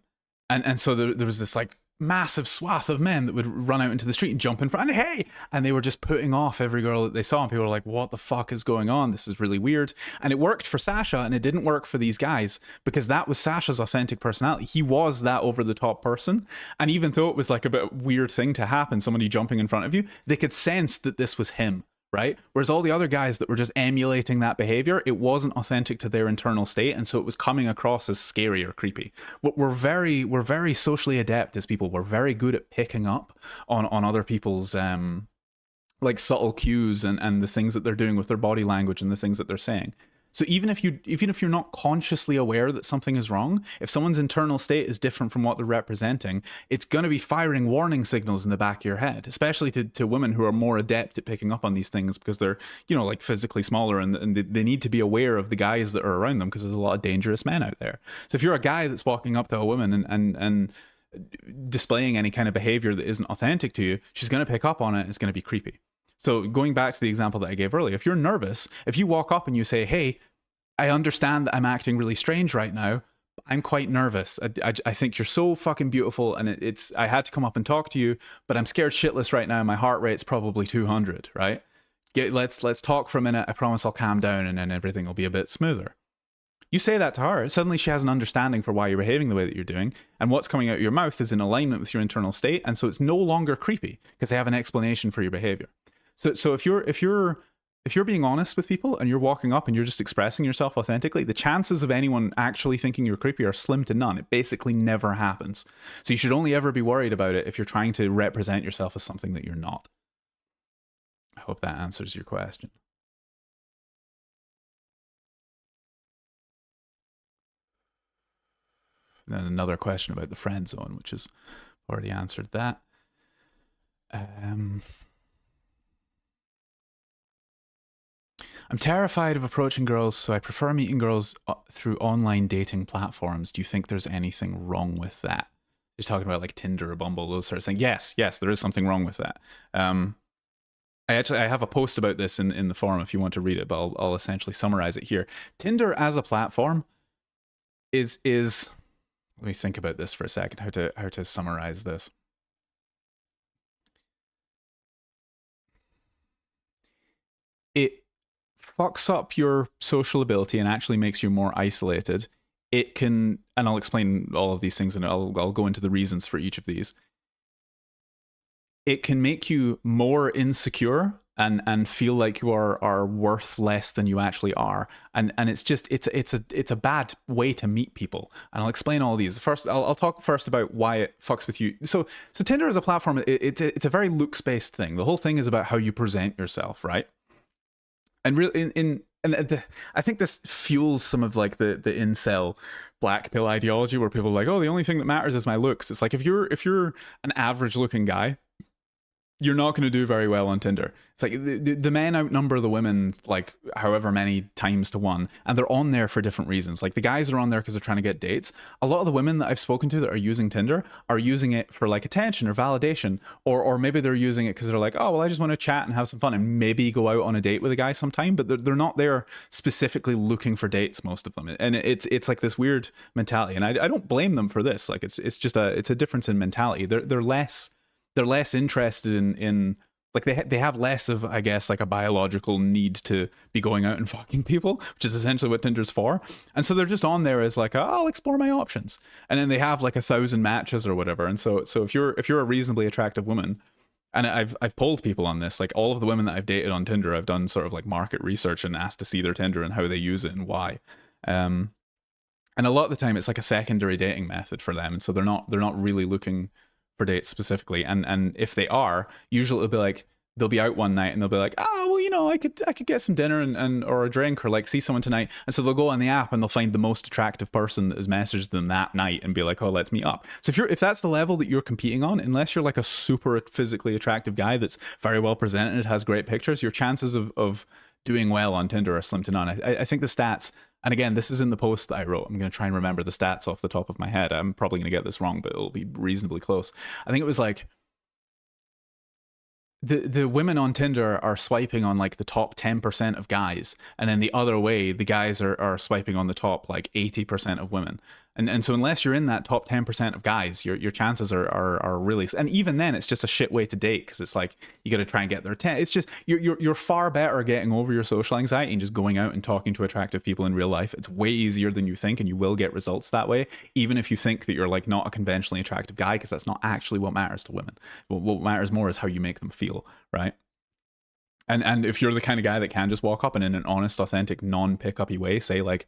so there was this like massive swath of men that would run out into the street and jump in front, and hey, and they were just putting off every girl that they saw, and people were like, what the fuck is going on? This is really weird. And it worked for Sasha, and it didn't work for these guys, because that was Sasha's authentic personality. He was that over the top person, and even though it was like a bit weird thing to happen, somebody jumping in front of you, they could sense that this was him, right? Whereas all the other guys that were just emulating that behavior, it wasn't authentic to their internal state, and so it was coming across as scary or creepy. We're very socially adept as people. We're very good at picking up on other people's like subtle cues and the things that they're doing with their body language and the things that they're saying. So even if you're not consciously aware that something is wrong, if someone's internal state is different from what they're representing, it's going to be firing warning signals in the back of your head, especially to women who are more adept at picking up on these things, because they're, like physically smaller, and they need to be aware of the guys that are around them, because there's a lot of dangerous men out there. So if you're a guy that's walking up to a woman and displaying any kind of behavior that isn't authentic to you, she's going to pick up on it, and it's going to be creepy. So going back to the example that I gave earlier, if you're nervous, if you walk up and you say, hey, I understand that I'm acting really strange right now. I'm quite nervous. I think you're so fucking beautiful, and I had to come up and talk to you, but I'm scared shitless right now. My heart rate's probably 200, right? Let's talk for a minute. I promise I'll calm down, and then everything will be a bit smoother. You say that to her, suddenly she has an understanding for why you're behaving the way that you're doing, and what's coming out of your mouth is in alignment with your internal state, and so it's no longer creepy because they have an explanation for your behavior. So if you're being honest with people and you're walking up and you're just expressing yourself authentically, the chances of anyone actually thinking you're creepy are slim to none. It basically never happens. So you should only ever be worried about it if you're trying to represent yourself as something that you're not. I hope that answers your question. Then another question about the friend zone, which has already answered that. I'm terrified of approaching girls, so I prefer meeting girls through online dating platforms. Do you think there's anything wrong with that? He's talking about like Tinder or Bumble, those sorts of things. Yes, there is something wrong with that. I have a post about this in the forum if you want to read it, but I'll essentially summarize it here. Tinder as a platform is let me think about this for a second, how to summarize this. It fucks up your social ability and actually makes you more isolated. It can, and I'll explain all of these things and I'll go into the reasons for each of these. It can make you more insecure and feel like you are worth less than you actually are, and it's just it's a bad way to meet people, and I'll explain all these. First, I'll talk first about why it fucks with you. So Tinder as a platform, it's a very looks based thing. The whole thing is about how you present yourself, right? And really, I think this fuels some of like the incel black pill ideology, where people are like, oh, the only thing that matters is my looks. It's like if you're an average looking guy, you're not going to do very well on Tinder. It's like the men outnumber the women like however many times to one, and they're on there for different reasons. Like the guys are on there because they're trying to get dates. A lot of the women that I've spoken to that are using Tinder are using it for like attention or validation, or maybe they're using it because they're like, oh well, I just want to chat and have some fun and maybe go out on a date with a guy sometime, but they're not there specifically looking for dates, most of them. And it's like this weird mentality, and I don't blame them for this. Like it's just a difference in mentality. They're less interested in like they have less of, I guess, like a biological need to be going out and fucking people, which is essentially what Tinder's for. And so they're just on there as like, oh, I'll explore my options, and then they have like 1,000 matches or whatever. And so if you're a reasonably attractive woman, and I've polled people on this, like all of the women that I've dated on Tinder, I've done sort of like market research and asked to see their Tinder and how they use it and why. And a lot of the time it's like a secondary dating method for them, and so they're not really looking for dates specifically, and if they are, usually it'll be like they'll be out one night and they'll be like, oh well, you know, I could get some dinner and or a drink, or like see someone tonight, and so they'll go on the app and they'll find the most attractive person that has messaged them that night and be like, oh, let's meet up. So if that's the level that you're competing on, unless you're like a super physically attractive guy that's very well presented, has great pictures, your chances of doing well on Tinder are slim to none. I think the stats, and again, this is in the post that I wrote. I'm going to try and remember the stats off the top of my head. I'm probably going to get this wrong, but it'll be reasonably close. I think it was like the women on Tinder are swiping on like the top 10% of guys, and then the other way, the guys are swiping on the top like 80% of women. And so unless you're in that top 10% of guys, your chances are really, and even then it's just a shit way to date, because it's like you got to try and get their attention. It's just you're far better getting over your social anxiety and just going out and talking to attractive people in real life. It's way easier than you think, and you will get results that way, even if you think that you're like not a conventionally attractive guy, because that's not actually what matters to women. What matters more is how you make them feel, right? And if you're the kind of guy that can just walk up and in an honest, authentic, non-pick-uppy way say like,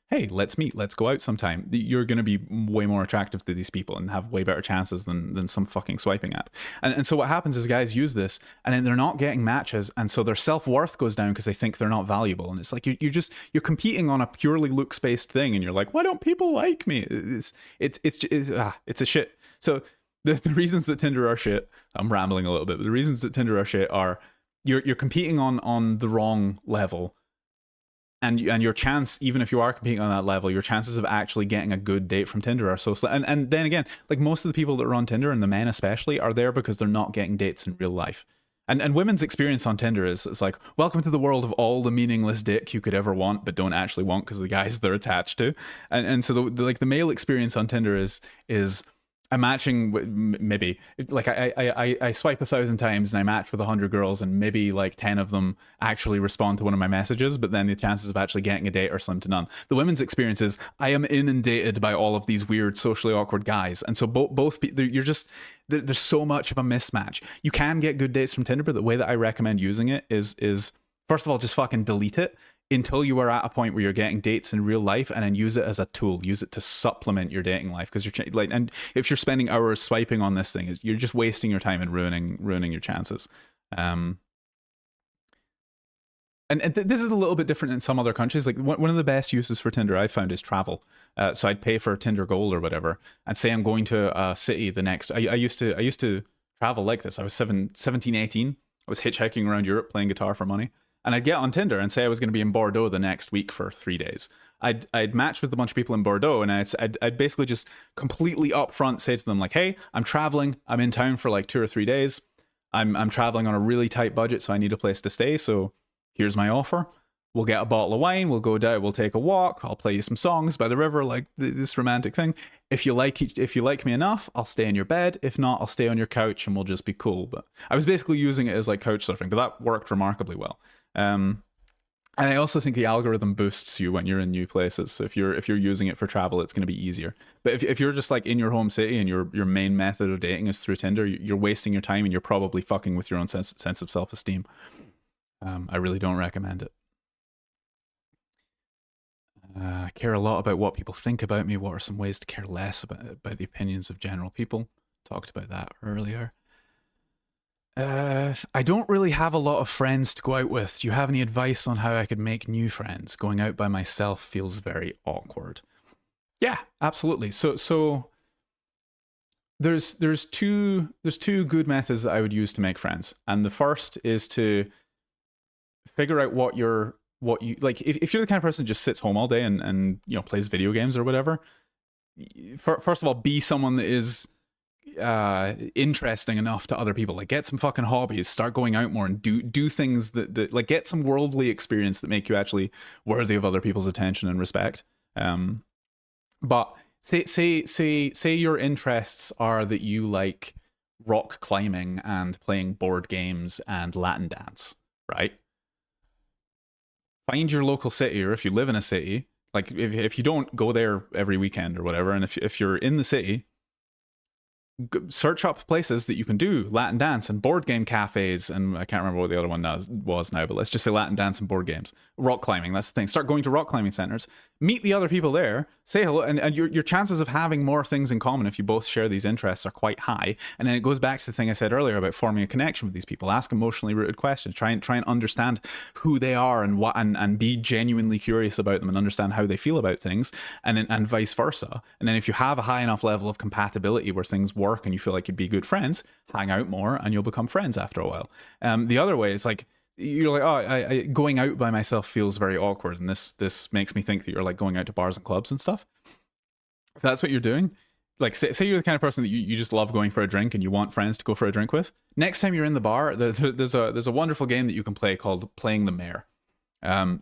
hey, let's meet, let's go out sometime, you're going to be way more attractive to these people and have way better chances than some fucking swiping app. And so what happens is guys use this, and then they're not getting matches, and so their self-worth goes down because they think they're not valuable. And it's like you're competing on a purely looks-based thing, and you're like, why don't people like me? It's a shit. So the reasons that Tinder are shit, I'm rambling a little bit, but the reasons that Tinder are shit are you're competing on the wrong level. And your chance, even if you are competing on that level, your chances of actually getting a good date from Tinder are so slim. And then again, like most of the people that are on Tinder, and the men especially, are there because they're not getting dates in real life. And women's experience on Tinder is it's like, welcome to the world of all the meaningless dick you could ever want, but don't actually want because the guys they're attached to. And so the male experience on Tinder is I'm matching with maybe like I swipe 1,000 times and I match with 100 girls and maybe like 10 of them actually respond to one of my messages, but then the chances of actually getting a date are slim to none. The women's experience is I am inundated by all of these weird socially awkward guys, and so both you're just there's so much of a mismatch. You can get good dates from Tinder, but the way that I recommend using it is first of all, just fucking delete it until you are at a point where you're getting dates in real life, and then use it as a tool. Use it to supplement your dating life, because you're like, and if you're spending hours swiping on this thing, you're just wasting your time and ruining your chances. And this is a little bit different in some other countries. Like one of the best uses for Tinder I found is travel. So I'd pay for Tinder Gold or whatever, and say I'm going to a city the next. I used to travel like this. I was 17, 18. I was hitchhiking around Europe playing guitar for money. And I'd get on Tinder and say I was going to be in Bordeaux the next week for 3 days. I'd match with a bunch of people in Bordeaux, and I'd basically just completely upfront say to them like, hey, I'm traveling. I'm in town for like 2 or 3 days. I'm traveling on a really tight budget, so I need a place to stay. So here's my offer. We'll get a bottle of wine. We'll go down. We'll take a walk. I'll play you some songs by the river, like this romantic thing. If you like me enough, I'll stay in your bed. If not, I'll stay on your couch and we'll just be cool. But I was basically using it as like couch surfing, but that worked remarkably well. And I also think the algorithm boosts you when you're in new places. So if you're using it for travel, it's going to be easier. But if you're just like in your home city and your main method of dating is through Tinder, you're wasting your time and you're probably fucking with your own sense of self-esteem. I really don't recommend it. I care a lot about what people think about me. What are some ways to care less about the opinions of general people? Talked about that earlier. I don't really have a lot of friends to go out with. Do you have any advice on how I could make new friends? Going out by myself feels very awkward. Yeah, absolutely. So there's two good methods that I would use to make friends. And the first is to figure out what you like. If you're the kind of person who just sits home all day and plays video games or whatever, first of all, be someone that is interesting enough to other people. Like, get some fucking hobbies, start going out more, and do things that like get some worldly experience that make you actually worthy of other people's attention and respect. But say your interests are that you like rock climbing and playing board games and Latin dance, right? Find your local city, or if you live in a city, like if you don't go there every weekend or whatever, and if you're in the city, search up places that you can do Latin dance and board game cafes, and I can't remember what the other one was now, but let's just say Latin dance and board games. Rock climbing, that's the thing. Start going to rock climbing centers, meet the other people there, say hello, and your chances of having more things in common if you both share these interests are quite high. And then it goes back to the thing I said earlier about forming a connection with these people. Ask emotionally rooted questions. Try and understand who they are and what, and be genuinely curious about them and understand how they feel about things, and vice versa. And then if you have a high enough level of compatibility where things work and you feel like you'd be good friends, hang out more and you'll become friends after a while. The other way is like, you're like, I going out by myself feels very awkward, and this makes me think that you're like going out to bars and clubs and stuff. If that's what you're doing, like say you're the kind of person that you just love going for a drink and you want friends to go for a drink with, next time you're in the bar, there's a wonderful game that you can play called Playing the Mayor.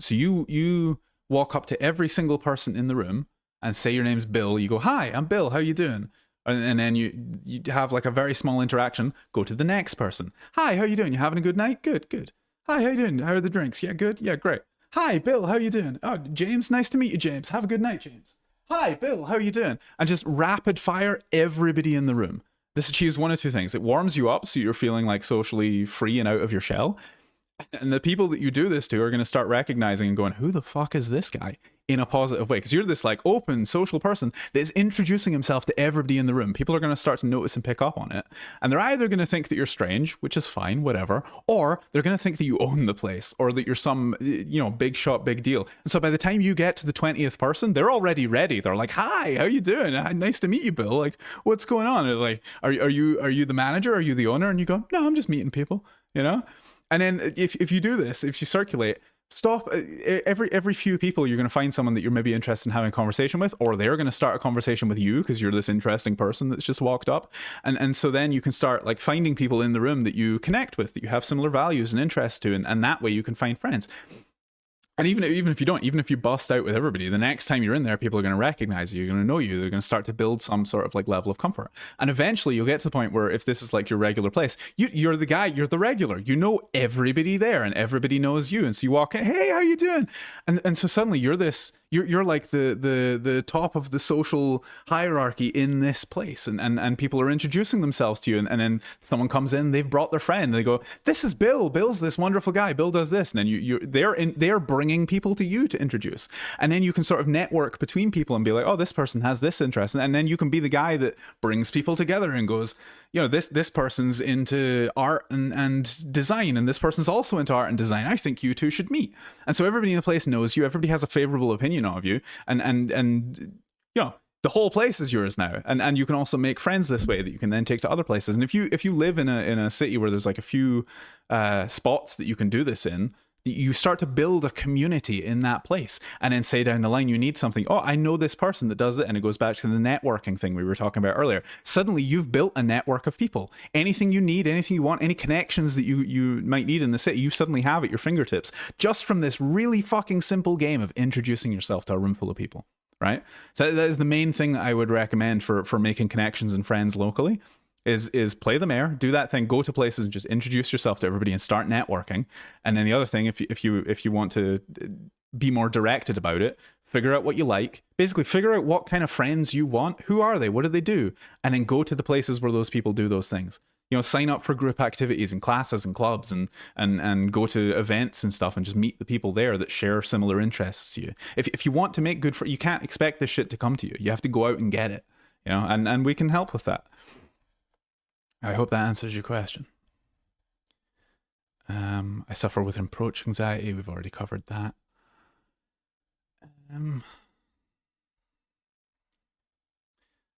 So you walk up to every single person in the room and say your name's Bill. You go, hi, I'm Bill, how you doing? And then you have like a very small interaction. Go to the next person. Hi, how you doing? You having a good night? Good. Hi, how you doing? How are the drinks? Yeah, good. Yeah, great. Hi, Bill, how you doing? Oh, James, nice to meet you, James. Have a good night, James. Hi, Bill, how you doing? And just rapid fire everybody in the room. This achieves one of two things. It warms you up so you're feeling like socially free and out of your shell. And the people that you do this to are going to start recognizing and going, who the fuck is this guy? In a positive way, because you're this like open social person that is introducing himself to everybody in the room. People are going to start to notice and pick up on it, and they're either going to think that you're strange, which is fine, whatever, or they're going to think that you own the place, or that you're some big shot, big deal. And so by the time you get to the 20th person, they're already ready. They're like, hi, how you doing? Nice to meet you, Bill. Like, what's going on? They're like, are you the manager? Are you the owner? And you go, no, I'm just meeting people, And then if you do this, if you circulate, stop. Every few people, you're going to find someone that you're maybe interested in having a conversation with, or they're going to start a conversation with you because you're this interesting person that's just walked up. And so then you can start like finding people in the room that you connect with, that you have similar values and interests to, and that way you can find friends. And even if you don't, even if you bust out with everybody, the next time you're in there, people are going to recognize you, you're going to know you, they're going to start to build some sort of like level of comfort. And eventually you'll get to the point where if this is like your regular place, you're the guy, you're the regular, you know everybody there and everybody knows you. And so you walk in, hey, how you doing? And so suddenly you're this, you're like the top of the social hierarchy in this place, and people are introducing themselves to you, and then someone comes in, they've brought their friend, and they go, this is Bill, Bill's this wonderful guy, Bill does this, and then they're bringing people to you to introduce, and then you can sort of network between people and be like, oh, this person has this interest, and then you can be the guy that brings people together and goes, you know, this person's into art and design, and this person's also into art and design. I think you two should meet. And so everybody in the place knows you. Everybody has a favorable opinion of you, and you know, the whole place is yours now. And you can also make friends this way that you can then take to other places. And if you live in a city where there's like a few spots that you can do this in, you start to build a community in that place, and then say down the line you need something, oh, I know this person that does it, and it goes back to the networking thing we were talking about earlier. Suddenly you've built a network of people. Anything you need, anything you want, any connections that you might need in the city, you suddenly have at your fingertips, just from this really fucking simple game of introducing yourself to a room full of people, right? So that is the main thing that I would recommend for making connections and friends locally. Is play the mayor, do that thing, go to places and just introduce yourself to everybody and start networking. And then the other thing, if you want to be more directed about it, figure out what you like. Basically, figure out what kind of friends you want. Who are they? What do they do? And then go to the places where those people do those things. You know, sign up for group activities and classes and clubs, and go to events and stuff, and just meet the people there that share similar interests to you. If you want to make good friends, you can't expect this shit to come to you. You have to go out and get it. You know, and we can help with that. I hope that answers your question. I suffer with approach anxiety. We've already covered that.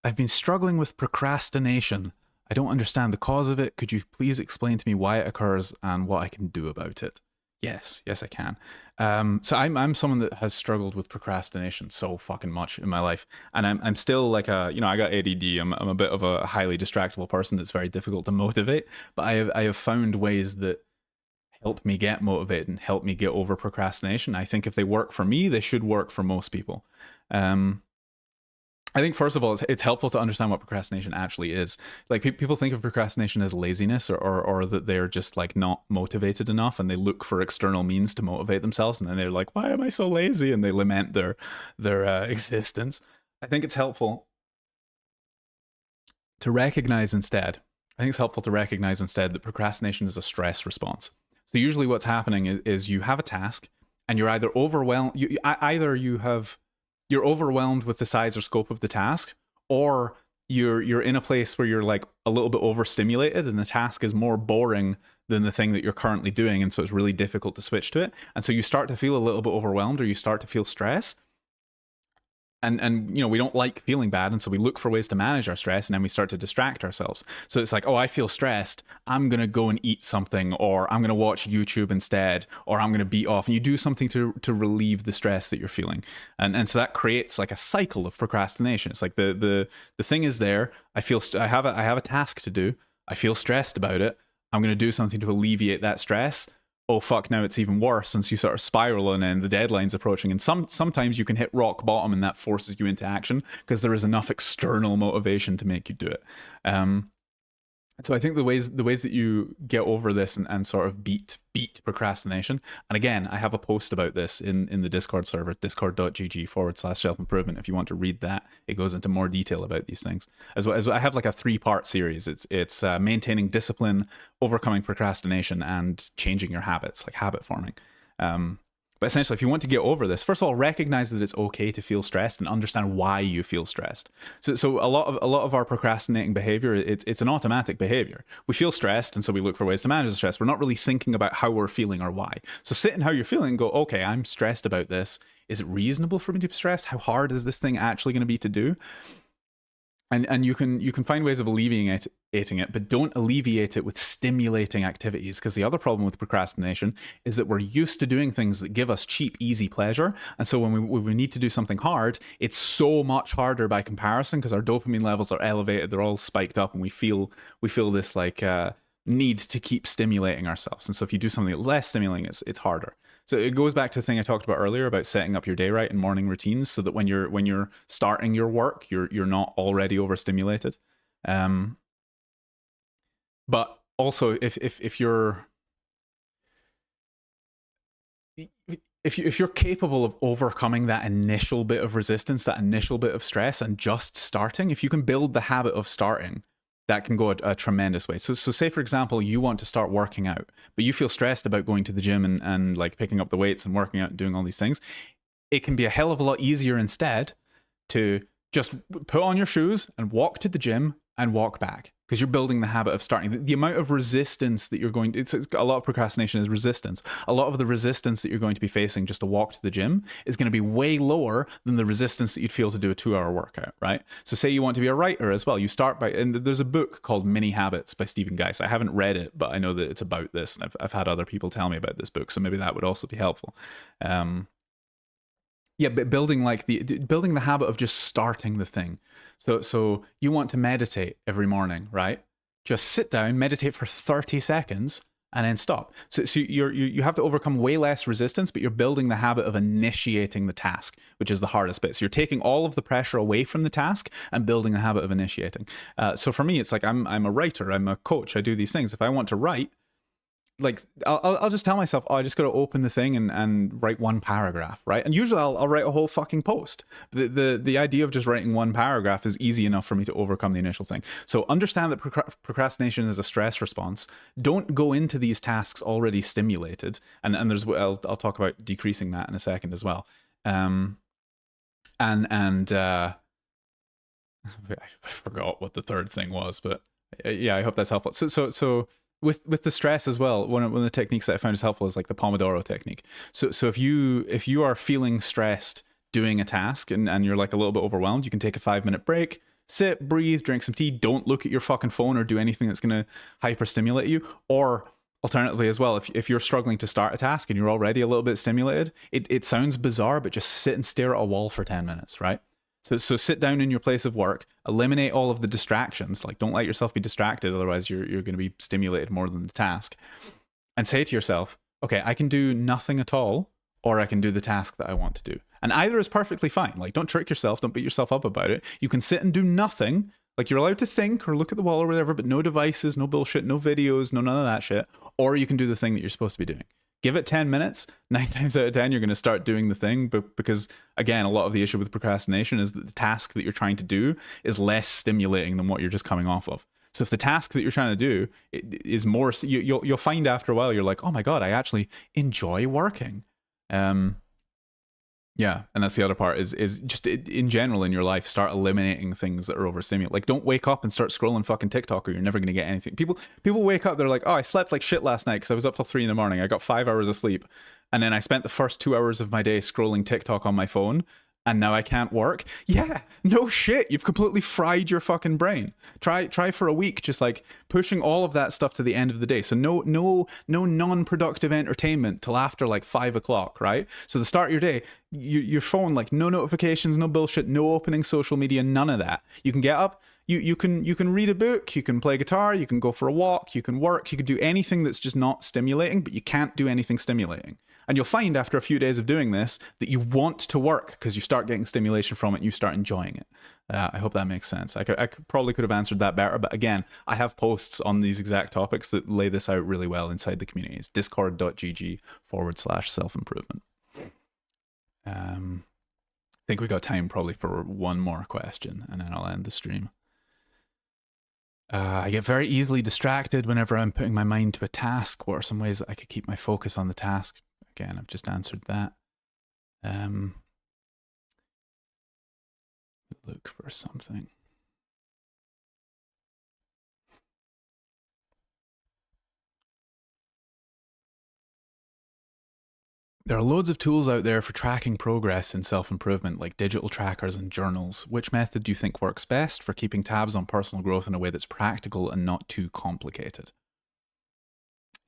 I've been struggling with procrastination. I don't understand the cause of it. Could you please explain to me why it occurs and what I can do about it? Yes, I can. So I'm someone that has struggled with procrastination so fucking much in my life, and I'm still like I got ADD. I'm a bit of a highly distractible person that's very difficult to motivate. But I have found ways that help me get motivated and help me get over procrastination. I think if they work for me, they should work for most people. I think, first of all, it's helpful to understand what procrastination actually is. Like, people think of procrastination as laziness, or that they're just like not motivated enough, and they look for external means to motivate themselves, and then they're like, why am I so lazy? And they lament their existence. I think it's helpful to recognize instead. That procrastination is a stress response. So usually what's happening is you have a task, and you're either overwhelmed, you're overwhelmed with the size or scope of the task, or you're in a place where you're like a little bit overstimulated and the task is more boring than the thing that you're currently doing, and so it's really difficult to switch to it. And so you start to feel a little bit overwhelmed, or you start to feel stress. And you know, we don't like feeling bad, and so we look for ways to manage our stress, and then we start to distract ourselves. So it's like, oh, I feel stressed, I'm gonna go and eat something, or I'm gonna watch YouTube instead, or I'm gonna beat off, and you do something to relieve the stress that you're feeling. And so that creates like a cycle of procrastination. It's like the thing is there, I have a task to do, I feel stressed about it, I'm gonna do something to alleviate that stress. Oh fuck, now it's even worse, since you sort of spiral, and then the deadline's approaching, and sometimes you can hit rock bottom, and that forces you into action because there is enough external motivation to make you do it. So I think the ways that you get over this and sort of beat procrastination, and again, I have a post about this in the Discord server, discord.gg/self-improvement. If you want to read that, it goes into more detail about these things. As well as I have like a 3-part series. It's maintaining discipline, overcoming procrastination, and changing your habits, like habit forming. But essentially, if you want to get over this, first of all, recognize that it's okay to feel stressed and understand why you feel stressed. So a lot of our procrastinating behavior, it's an automatic behavior. We feel stressed, and so we look for ways to manage the stress. We're not really thinking about how we're feeling or why. So sit in how you're feeling and go, okay, I'm stressed about this. Is it reasonable for me to be stressed? How hard is this thing actually going to be to do? And you can find ways of alleviating it, but don't alleviate it with stimulating activities, because the other problem with procrastination is that we're used to doing things that give us cheap, easy pleasure, and so when we need to do something hard, it's so much harder by comparison because our dopamine levels are elevated, they're all spiked up, and we feel this like need to keep stimulating ourselves. And so if you do something less stimulating, it's harder. So it goes back to the thing I talked about earlier about setting up your day right and morning routines, so that when you're starting your work, you're not already overstimulated. But also, if you're capable of overcoming that initial bit of resistance, that initial bit of stress, and just starting, if you can build the habit of starting, that can go a tremendous way. So say, for example, you want to start working out, but you feel stressed about going to the gym and like picking up the weights and working out and doing all these things. It can be a hell of a lot easier instead to just put on your shoes and walk to the gym and walk back, because you're building the habit of starting. The amount of resistance that you're going to, it's a lot of procrastination is resistance. A lot of the resistance that you're going to be facing just to walk to the gym is going to be way lower than the resistance that you'd feel to do a 2-hour workout, right? So say you want to be a writer as well. You start by, and there's a book called Mini Habits by Stephen Geis. I haven't read it, but I know that it's about this, and I've had other people tell me about this book, so maybe that would also be helpful. Yeah, but building the habit of just starting the thing. So you want to meditate every morning, right? Just sit down, meditate for 30 seconds, and then stop. So you have to overcome way less resistance, but you're building the habit of initiating the task, which is the hardest bit. So you're taking all of the pressure away from the task and building the habit of initiating. So for me, it's like I'm a writer, I'm a coach, I do these things. If I want to write, like I'll just tell myself, oh, I just got to open the thing and write one paragraph, right? And usually I'll write a whole fucking post. The idea of just writing one paragraph is easy enough for me to overcome the initial thing. So understand that procrastination is a stress response. Don't go into these tasks already stimulated, and I'll talk about decreasing that in a second as well. I forgot what the third thing was, but yeah, I hope that's helpful. So with the stress as well, one of the techniques that I found is helpful is like the Pomodoro technique. So if you are feeling stressed doing a task and you're like a little bit overwhelmed, you can take a 5-minute break, sit, breathe, drink some tea, don't look at your fucking phone or do anything that's going to hyper-stimulate you. Or alternatively as well, if you're struggling to start a task and you're already a little bit stimulated, it sounds bizarre, but just sit and stare at a wall for 10 minutes, right? So sit down in your place of work, eliminate all of the distractions, like don't let yourself be distracted, otherwise you're going to be stimulated more than the task. And say to yourself, okay, I can do nothing at all, or I can do the task that I want to do. And either is perfectly fine. Like, don't trick yourself, don't beat yourself up about it. You can sit and do nothing, like you're allowed to think or look at the wall or whatever, but no devices, no bullshit, no videos, no none of that shit. Or you can do the thing that you're supposed to be doing. Give it 10 minutes, 9 times out of 10, you're going to start doing the thing. But because, again, a lot of the issue with procrastination is that the task that you're trying to do is less stimulating than what you're just coming off of. So if the task that you're trying to do is more, you'll find after a while, you're like, oh my God, I actually enjoy working. Yeah, and that's the other part is just in general in your life, start eliminating things that are overstimulating. Like, don't wake up and start scrolling fucking TikTok, or you're never going to get anything. People wake up, they're like, oh, I slept like shit last night because I was up till 3 a.m. I got 5 hours of sleep, and then I spent the first 2 hours of my day scrolling TikTok on my phone, and now I can't work. Yeah, no shit. You've completely fried your fucking brain. Try for a week, just like pushing all of that stuff to the end of the day. So no non-productive entertainment till after like 5 o'clock, right? So the start of your day, your phone, like no notifications, no bullshit, no opening social media, none of that. You can get up, you can read a book, you can play guitar, you can go for a walk, you can work, you can do anything that's just not stimulating, but you can't do anything stimulating. And you'll find after a few days of doing this that you want to work because you start getting stimulation from it and you start enjoying it. I hope that makes sense. I probably could have answered that better, but again, I have posts on these exact topics that lay this out really well inside the community. It's discord.gg/self-improvement. I think we got time probably for one more question, and then I'll end the stream. I get very easily distracted whenever I'm putting my mind to a task. What are some ways that I could keep my focus on the task? Again, I've just answered that. Look for something. There are loads of tools out there for tracking progress in self-improvement, like digital trackers and journals. Which method do you think works best for keeping tabs on personal growth in a way that's practical and not too complicated?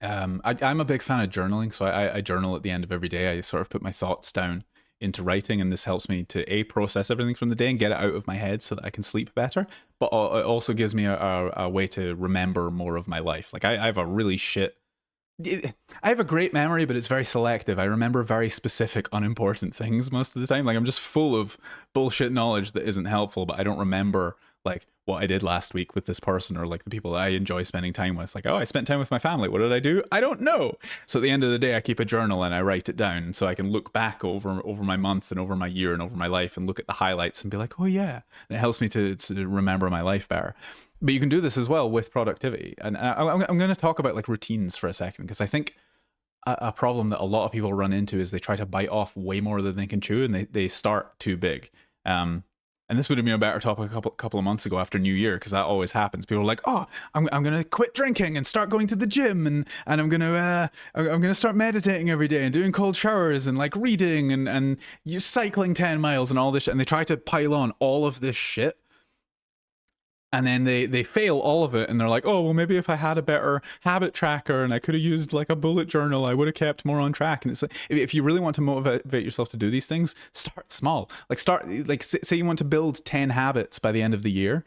I'm a big fan of journaling, so I journal at the end of every day. I sort of put my thoughts down into writing, and this helps me to process everything from the day and get it out of my head so that I can sleep better. But it also gives me a way to remember more of my life. Like I have a really shit. I have a great memory, but it's very selective. I remember very specific, unimportant things most of the time. Like I'm just full of bullshit knowledge that isn't helpful, but I don't remember like what I did last week with this person or like the people that I enjoy spending time with. Like, oh, I spent time with my family. What did I do? I don't know. So at the end of the day, I keep a journal and I write it down so I can look back over my month and over my year and over my life and look at the highlights and be like, oh yeah. And it helps me to remember my life better. But you can do this as well with productivity. And I'm going to talk about like routines for a second, because I think a problem that a lot of people run into is they try to bite off way more than they can chew, and they start too big. And this would have been a better topic a couple of months ago after New Year, because that always happens. People are like, "Oh, I'm going to quit drinking and start going to the gym, and I'm going to start meditating every day and doing cold showers and like reading and cycling 10 miles and all this shit." And they try to pile on all of this shit. And then they fail all of it, and they're like, oh, well, maybe if I had a better habit tracker and I could have used like a bullet journal, I would have kept more on track. And it's like, if you really want to motivate yourself to do these things, start small. Like say you want to build 10 habits by the end of the year,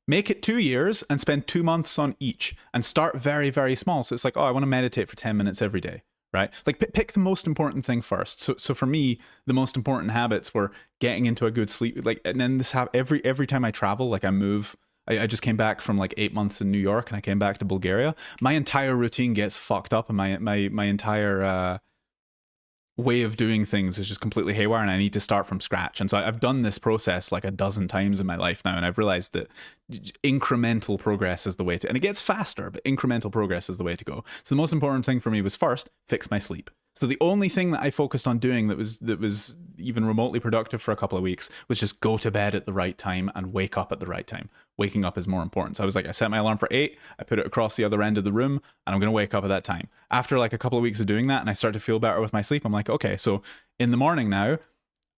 make it 2 years and spend 2 months on each, and start very, very small. So it's like, oh, I want to meditate for 10 minutes every day. Right? Like pick the most important thing first. So for me, the most important habits were getting into a good sleep. Like, and then every time I travel, like I move. I just came back from like 8 months in New York, and I came back to Bulgaria. My entire routine gets fucked up, and my entire way of doing things is just completely haywire, and I need to start from scratch. And so I've done this process like a dozen times in my life now, and I've realized that incremental progress is the way to, and it gets faster, but incremental progress is the way to go. So the most important thing for me was first fix my sleep. So the only thing that I focused on doing that was even remotely productive for a couple of weeks was just go to bed at the right time and wake up at the right time. Waking up is more important. So I was like, I set my alarm for 8, I put it across the other end of the room, and I'm going to wake up at that time. After like a couple of weeks of doing that, and I start to feel better with my sleep, I'm like, okay, so in the morning now,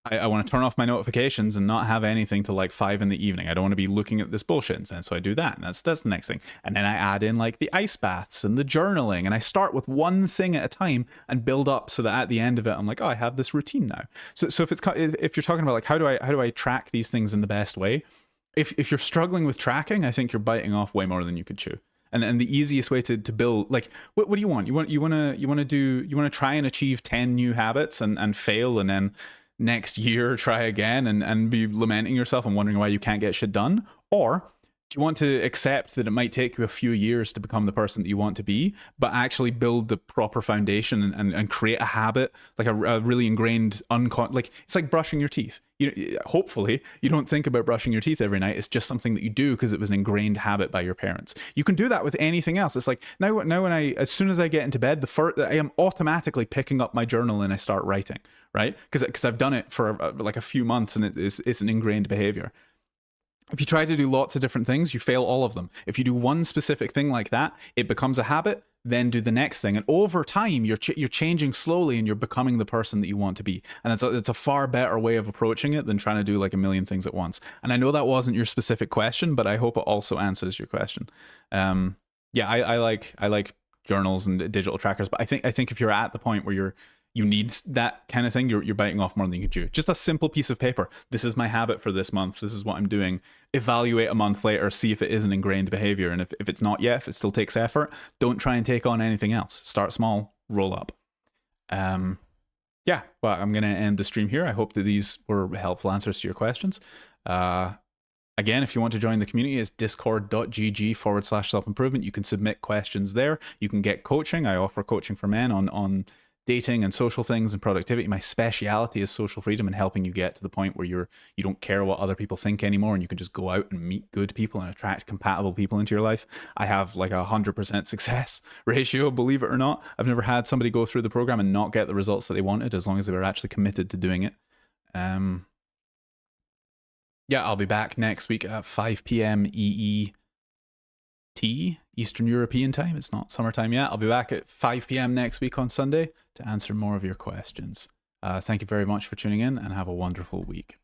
I want to turn off my notifications and not have anything till like 5 in the evening. I don't want to be looking at this bullshit. And so I do that. And that's the next thing. And then I add in like the ice baths and the journaling. And I start with one thing at a time and build up so that at the end of it, I'm like, oh, I have this routine now. So if you're talking about like, how do I track these things in the best way? If you're struggling with tracking, I think you're biting off way more than you could chew. And the easiest way to build, like, what do you want? You want to try and achieve 10 new habits and fail, and then next year try again and be lamenting yourself and wondering why you can't get shit done? Or do you want to accept that it might take you a few years to become the person that you want to be, but actually build the proper foundation and create a habit, like a really ingrained like it's like brushing your teeth. Hopefully you don't think about brushing your teeth every night. It's just something that you do because it was an ingrained habit by your parents. You can do that with anything else. It's like now when as soon as I get into bed, I am automatically picking up my journal and I start writing, right? Because I've done it for like a few months, and it's an ingrained behavior. If you try to do lots of different things, you fail all of them. If you do one specific thing like that, it becomes a habit, then do the next thing. And over time, you're changing slowly, and you're becoming the person that you want to be. And it's a far better way of approaching it than trying to do like a million things at once. And I know that wasn't your specific question, but I hope it also answers your question. Yeah, I like journals and digital trackers, but I think if you're at the point where you need that kind of thing, you're biting off more than you can chew. Just a simple piece of paper. This is my habit for this month. This is what I'm doing. Evaluate a month later, see if it is an ingrained behavior. And if it's not yet, if it still takes effort, don't try and take on anything else. Start small, roll up. Yeah, well, I'm going to end the stream here. I hope that these were helpful answers to your questions. Again, if you want to join the community, it's discord.gg/self-improvement. You can submit questions there. You can get coaching. I offer coaching for men on dating and social things and productivity. My speciality is social freedom and helping you get to the point where you don't care what other people think anymore, and you can just go out and meet good people and attract compatible people into your life. I have like 100% success ratio, believe it or not. I've never had somebody go through the program and not get the results that they wanted, as long as they were actually committed to doing it. Yeah, I'll be back next week at 5 p.m. Eastern European time. It's not summertime yet. I'll be back at 5 p.m. next week on Sunday to answer more of your questions. Thank you very much for tuning in and have a wonderful week.